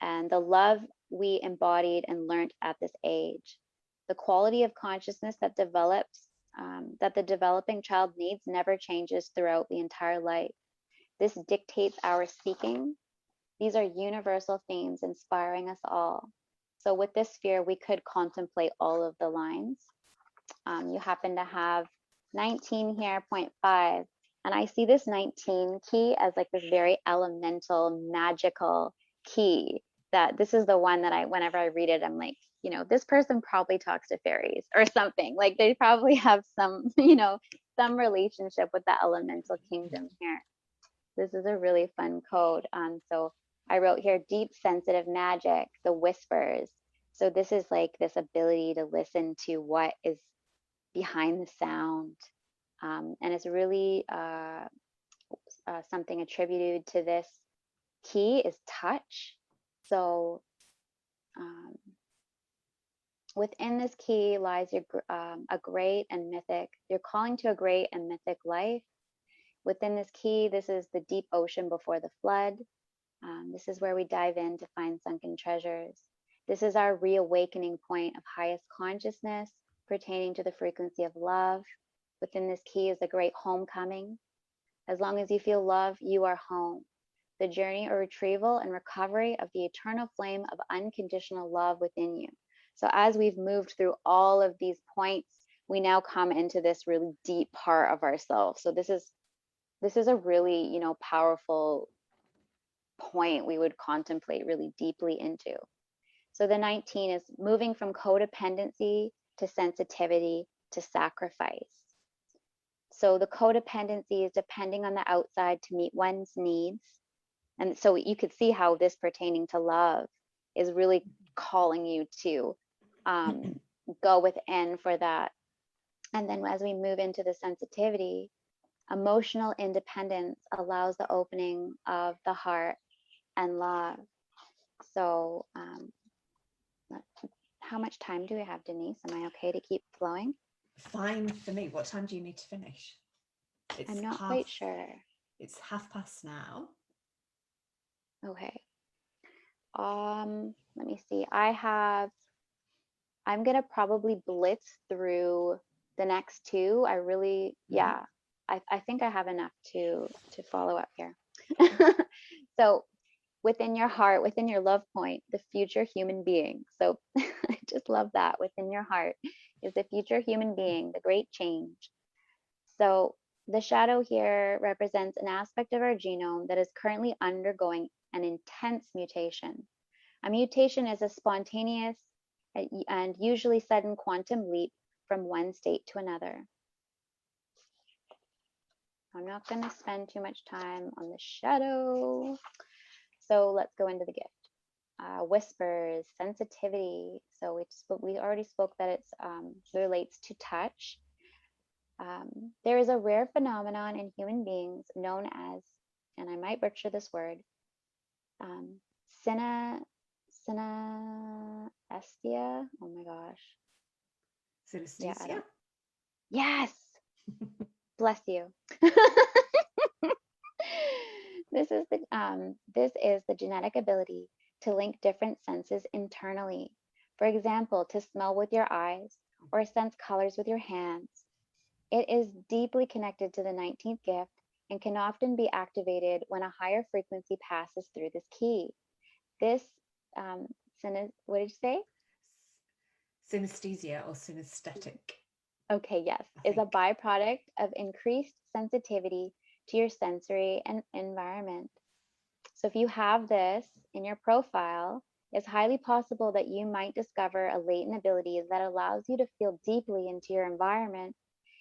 and the love we embodied and learned at this age. The quality of consciousness that develops, that the developing child needs, never changes throughout the entire life. This dictates our seeking. These are universal themes inspiring us all. So with this sphere, we could contemplate all of the lines. You happen to have 19 here, 0.5. And I see this 19 key as like this very elemental, magical key. That this is the one that whenever I read it, I'm like, this person probably talks to fairies or something. Like they probably have some, some relationship with the elemental kingdom here. This is a really fun code. So I wrote here, deep sensitive magic, the whispers. So this is like this ability to listen to what is behind the sound. And it's really something attributed to this key is touch. So within this key lies a great and mythic, you're calling to a great and mythic life. Within this key, this is the deep ocean before the flood. This is where we dive in to find sunken treasures. This is our reawakening point of highest consciousness pertaining to the frequency of love. Within this key is a great homecoming. As long as you feel love, you are home. The journey or retrieval and recovery of the eternal flame of unconditional love within you. So as we've moved through all of these points, we now come into this really deep part of ourselves. So this is a really, you know, powerful point we would contemplate really deeply into. So the 19 is moving from codependency to sensitivity to sacrifice. So the codependency is depending on the outside to meet one's needs. And so you could see how this pertaining to love is really calling you to go within for that. And then as we move into the sensitivity, emotional independence allows the opening of the heart and love. So how much time do we have, Denise? Am I okay to keep flowing? Fine for me. What time do you need to finish? I'm not quite sure. It's past now. Okay. Let me see. I'm gonna probably blitz through the next two. I really, yeah, I think I have enough to follow up here. So within your heart, within your love point, the future human being. So I just love that. Within your heart is the future human being, the great change. So the shadow here represents an aspect of our genome that is currently undergoing an intense mutation. A mutation is a spontaneous and usually sudden quantum leap from one state to another. I'm not going to spend too much time on the shadow. So let's go into the gift. Whispers, sensitivity. So we already spoke that it relates to touch. There is a rare phenomenon in human beings known as, and I might butcher this word, synesthesia. Oh my gosh. Synesthesia? Yeah, yes. Bless you. This is the genetic ability to link different senses internally. For example, to smell with your eyes or sense colors with your hands. It is deeply connected to the 19th gift and can often be activated when a higher frequency passes through this key. This, what did you say? Synesthesia or synesthetic. Okay, yes, is a byproduct of increased sensitivity to your sensory and environment. So if you have this in your profile, it's highly possible that you might discover a latent ability that allows you to feel deeply into your environment,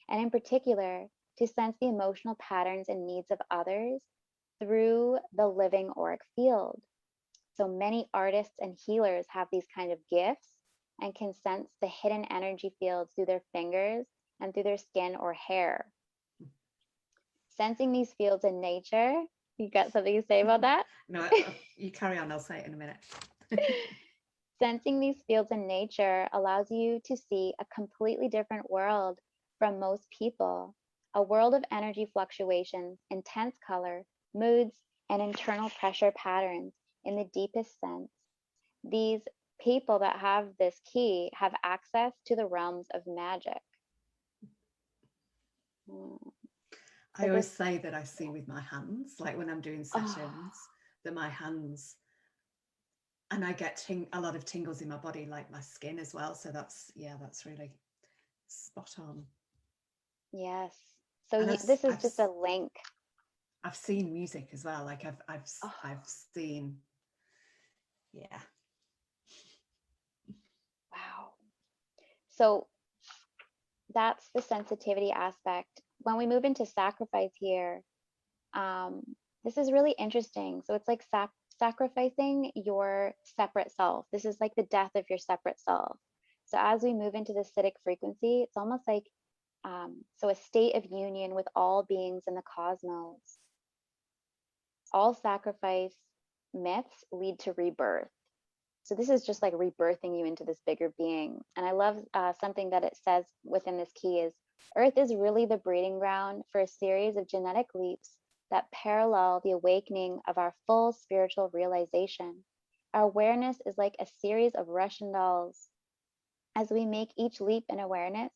and in particular, to sense the emotional patterns and needs of others through the living auric field. So many artists and healers have these kind of gifts and can sense the hidden energy fields through their fingers and through their skin or hair. Sensing these fields in nature, you got something to say about that? No, you carry on, I'll say it in a minute. Sensing these fields in nature allows you to see a completely different world from most people, a world of energy fluctuations, intense color, moods, and internal pressure patterns in the deepest sense. These people that have this key have access to the realms of magic. I always say that I see with my hands, like when I'm doing sessions, that my hands, and I get a lot of tingles in my body, like my skin as well. So that's really spot on. Yes. So this is just a link. I've seen music as well. Like I've seen, yeah. Wow. So that's the sensitivity aspect. When we move into sacrifice here, this is really interesting. So it's like sacrificing your separate self. This is like the death of your separate self. So as we move into the Siddhic frequency, it's almost like so a state of union with all beings in the cosmos. All sacrifice myths lead to rebirth. So this is just like rebirthing you into this bigger being. And I love something that it says within this key is, Earth is really the breeding ground for a series of genetic leaps that parallel the awakening of our full spiritual realization. Our awareness is like a series of Russian dolls. As we make each leap in awareness,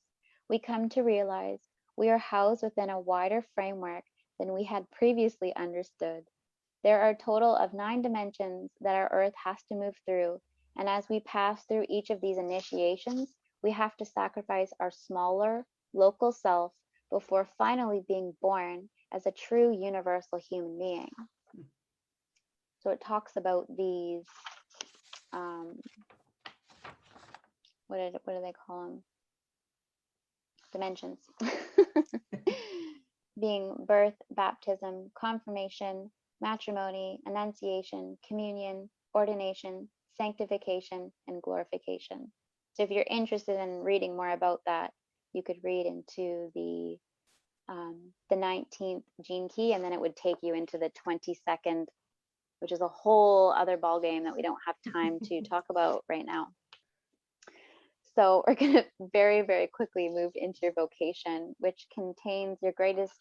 we come to realize we are housed within a wider framework than we had previously understood. There are a total of 9 dimensions that our Earth has to move through, and as we pass through each of these initiations, we have to sacrifice our smaller, local self before finally being born as a true universal human being. So it talks about these, what do they call them? Dimensions. Being birth, baptism, confirmation, matrimony, annunciation, communion, ordination, sanctification, and glorification. So if you're interested in reading more about that, you could read into the 19th gene key, and then it would take you into the 22nd, which is a whole other ball game that we don't have time to talk about right now. So we're going to very, very quickly move into your vocation, which contains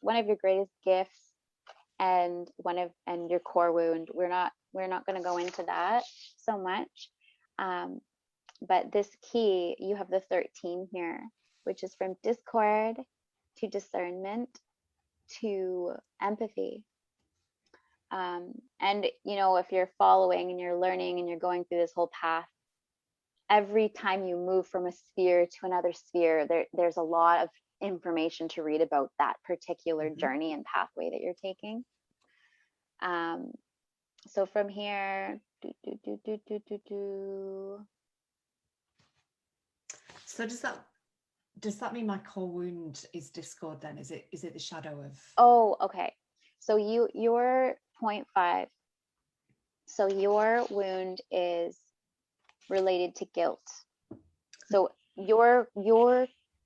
one of your greatest gifts, and your core wound. We're not going to go into that so much, but this key, you have the 13 here, which is from discord to discernment to empathy. And if you're following and you're learning and you're going through this whole path, every time you move from a sphere to another sphere, there's a lot of information to read about that particular journey and pathway that you're taking. So from here, So does that mean my core wound is discord then? Is it the shadow of? Oh, okay. So you're 0.5. So your wound is related to guilt. So your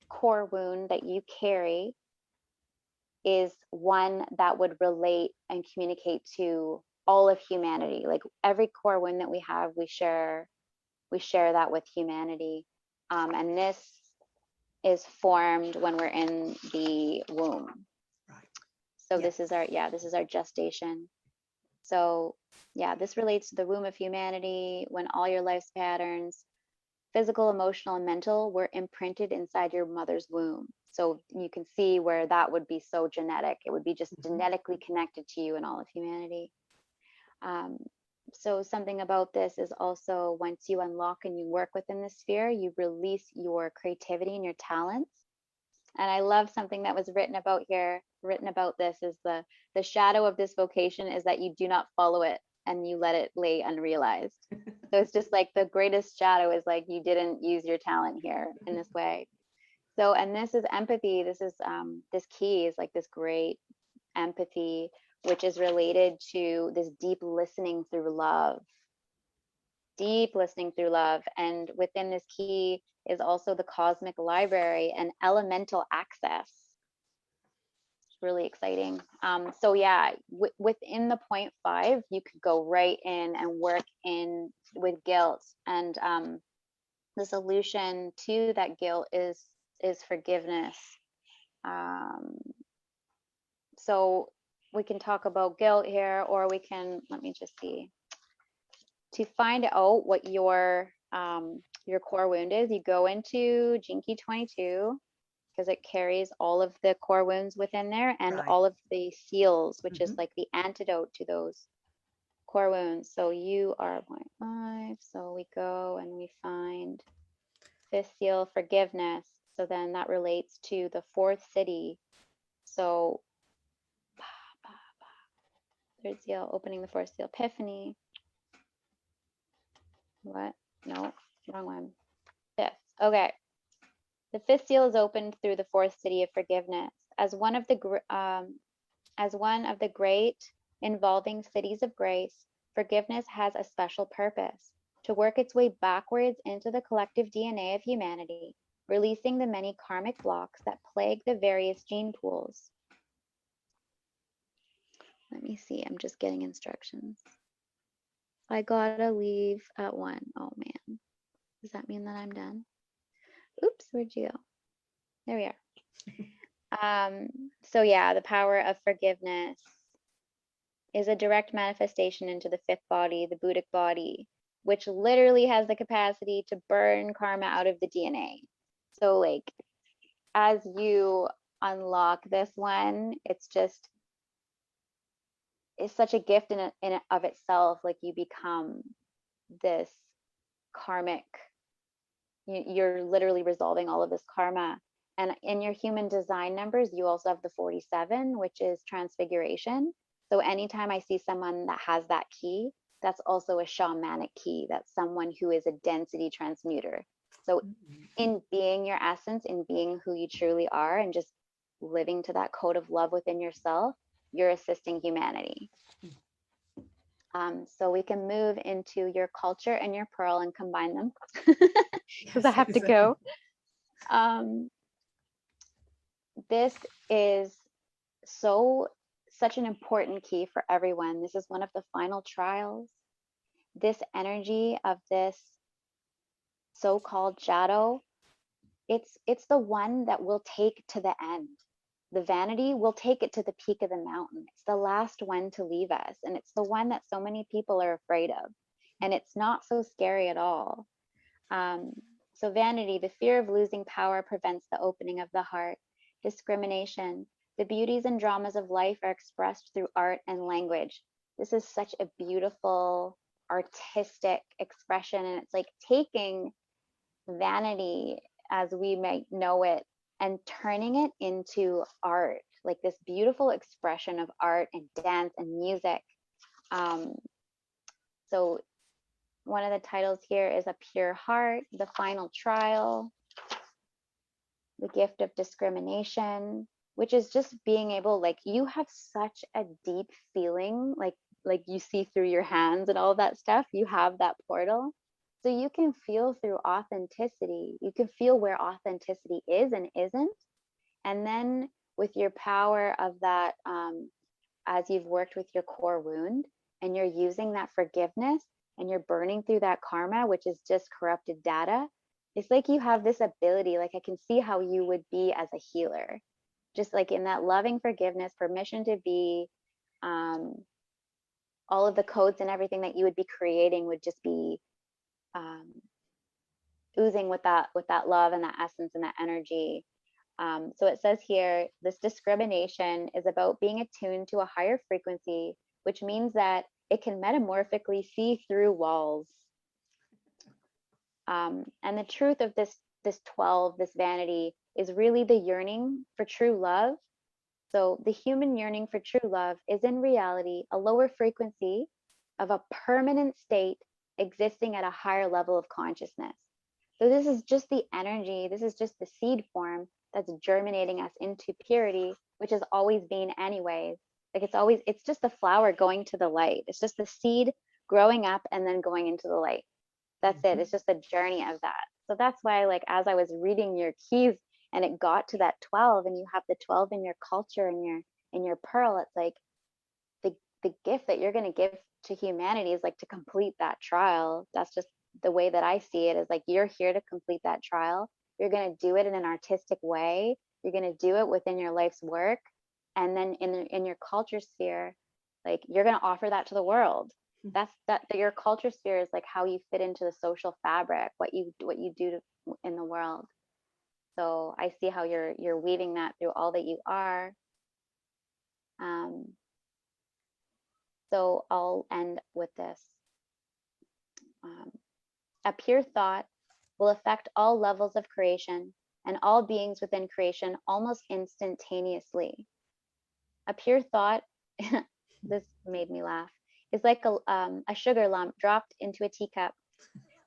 core wound that you carry is one that would relate and communicate to all of humanity. Like every core wound that we have, we share that with humanity. And this is formed when we're in the womb. Right. So this is our gestation. So yeah, this relates to the womb of humanity, when all your life's patterns, physical, emotional, and mental, were imprinted inside your mother's womb. So you can see where that would be so genetic. It would be just genetically connected to you and all of humanity. So something about this is also, once you unlock and you work within the sphere, you release your creativity and your talents. And I love something that was written about this is the shadow of this vocation is that you do not follow it and you let it lay unrealized. So it's just like the greatest shadow is like you didn't use your talent here in this way. So, and this is empathy. This is this key is like this great empathy, which is related to this deep listening through love. Deep listening through love. And within this key is also the cosmic library and elemental access. It's really exciting. So yeah, within the 0.5, you could go right in and work in with guilt. And the solution to that guilt is forgiveness. So we can talk about guilt here, or we can, let me just see. To find out what your core wound is, you go into Gene Key 22, because it carries all of the core wounds within there and all of the seals, which is like the antidote to those core wounds. So you are 0.5. So we go and we find fifth seal, forgiveness. So then that relates to the fourth city. So third seal, opening the fourth seal, epiphany. What? No, wrong one. Fifth. Okay. The fifth seal is opened through the fourth city of forgiveness. As one of the great involving cities of grace, forgiveness has a special purpose: to work its way backwards into the collective DNA of humanity, releasing the many karmic blocks that plague the various gene pools. Let me see. I'm just getting instructions. I gotta leave at 1. Oh man. Does that mean that I'm done? Oops, where'd you go? There we are. So yeah, the power of forgiveness is a direct manifestation into the fifth body, the Buddhic body. which literally has the capacity to burn karma out of the DNA. So like, as you unlock this one, it's such a gift in of itself. Like, you become this karmic, you're literally resolving all of this karma. And in your human design numbers, you also have the 47, which is transfiguration. So anytime I see someone that has that key, that's also a shamanic key. That's someone who is a density transmuter. So in being your essence, in being who you truly are, and just living to that code of love within yourself, you're assisting humanity. So we can move into your culture and your pearl and combine them, because I have to go. This is such an important key for everyone. This is one of the final trials. This energy of this so-called shadow, it's the one that will take to the end. The vanity will take it to the peak of the mountain. It's the last one to leave us, and it's the one that so many people are afraid of. And it's not so scary at all. So vanity, the fear of losing power, prevents the opening of the heart. Discrimination, the beauties and dramas of life are expressed through art and language. This is such a beautiful artistic expression, and it's like taking vanity as we might know it and turning it into art, like this beautiful expression of art and dance and music. So one of the titles here is A Pure Heart, The Final Trial, The Gift of Discrimination, which is just being able, like, you have such a deep feeling, like you see through your hands and all that stuff. You have that portal. So you can feel through authenticity. You can feel where authenticity is and isn't. And then with your power of that, as you've worked with your core wound and you're using that forgiveness and you're burning through that karma, which is just corrupted data, it's like you have this ability. Like, I can see how you would be as a healer, just like in that loving forgiveness, permission to be, all of the codes and everything that you would be creating would just be oozing with that love and that essence and that energy. So it says here, this discrimination is about being attuned to a higher frequency, which means that it can metamorphically see through walls. And the truth of this 12, this vanity, is really the yearning for true love. So the human yearning for true love is in reality a lower frequency of a permanent state existing at a higher level of consciousness. So this is just the energy, this is just the seed form that's germinating us into purity, which has always been anyways. Like, it's just the flower going to the light. It's just the seed growing up and then going into the light. That's it. It's just the journey of that. So that's why, like, as I was reading your keys and it got to that 12, and you have the 12 in your culture and in your pearl, it's like the gift that you're going to give to humanity is like to complete that trial. That's just the way that I see it, is like, you're here to complete that trial. You're going to do it in an artistic way. You're going to do it within your life's work. And then in your culture sphere, like, you're going to offer that to the world. That's that your culture sphere is like how you fit into the social fabric, what you do in the world. So I see how you're weaving that through all that you are. So I'll end with this. A pure thought will affect all levels of creation and all beings within creation almost instantaneously. A pure thought, this made me laugh, is like a sugar lump dropped into a teacup.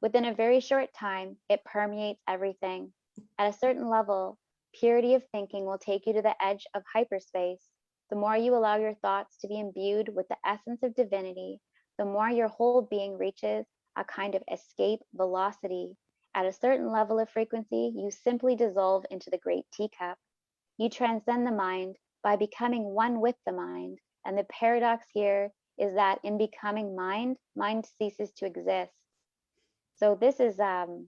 Within a very short time, it permeates everything. At a certain level, purity of thinking will take you to the edge of hyperspace. The more you allow your thoughts to be imbued with the essence of divinity, the more your whole being reaches a kind of escape velocity. At a certain level of frequency, you simply dissolve into the great teacup. You transcend the mind by becoming one with the mind. And the paradox here is that in becoming mind, mind ceases to exist. So this is the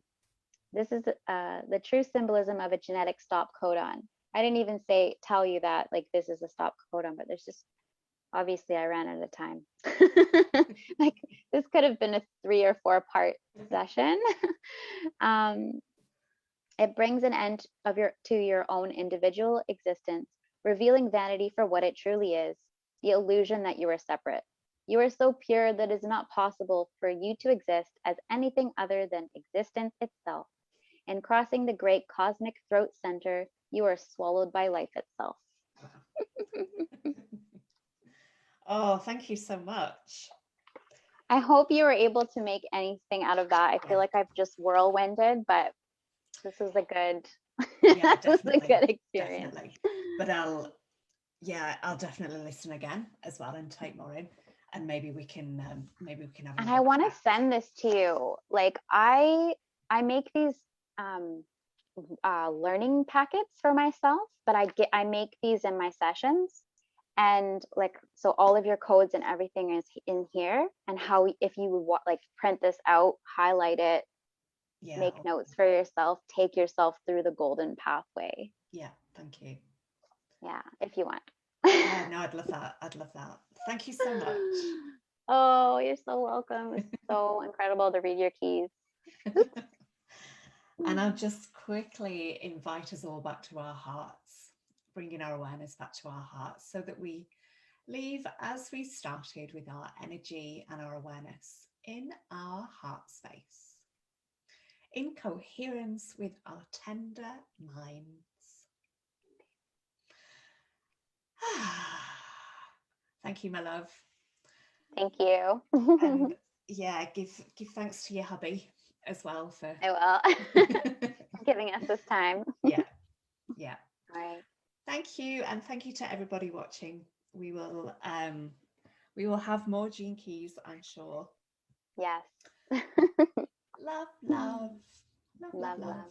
true symbolism of a genetic stop codon. I didn't even tell you that, like, this is a stop codon, but there's just obviously I ran out of time. Like this could have been a 3 or 4 part session. It brings an end to your own individual existence, revealing vanity for what it truly is, the illusion that you are separate. You are so pure that it is not possible for you to exist as anything other than existence itself. In crossing the great cosmic throat center, you are swallowed by life itself. Oh, thank you so much. I hope you were able to make anything out of that. I feel like I've just whirlwinded, but this was a good, Yeah, this was a definitely. good experience. Definitely. But I'll definitely listen again as well and take more in, and maybe we can have And another I want to chat. send this to you. Like I make these learning packets for myself, but I make these in my sessions, and like so all of your codes and everything is in here, and how if you would like print this out, highlight it, Yeah. make notes for yourself, take yourself through the golden pathway. Yeah, thank you. Yeah, if you want. Yeah, no, I'd love that. Thank you so much. Oh, you're so welcome. It's so incredible to read your keys. And I'll just quickly invite us all back to our hearts, bringing our awareness back to our hearts so that we leave as we started, with our energy and our awareness in our heart space, in coherence with our tender minds. Thank you, my love. Thank you. And yeah, give thanks to your hubby as well for I will. Giving us this time. yeah. All right. Thank you, and thank you to everybody watching. We will have more Gene Keys, I'm sure. Yes. Love. Love.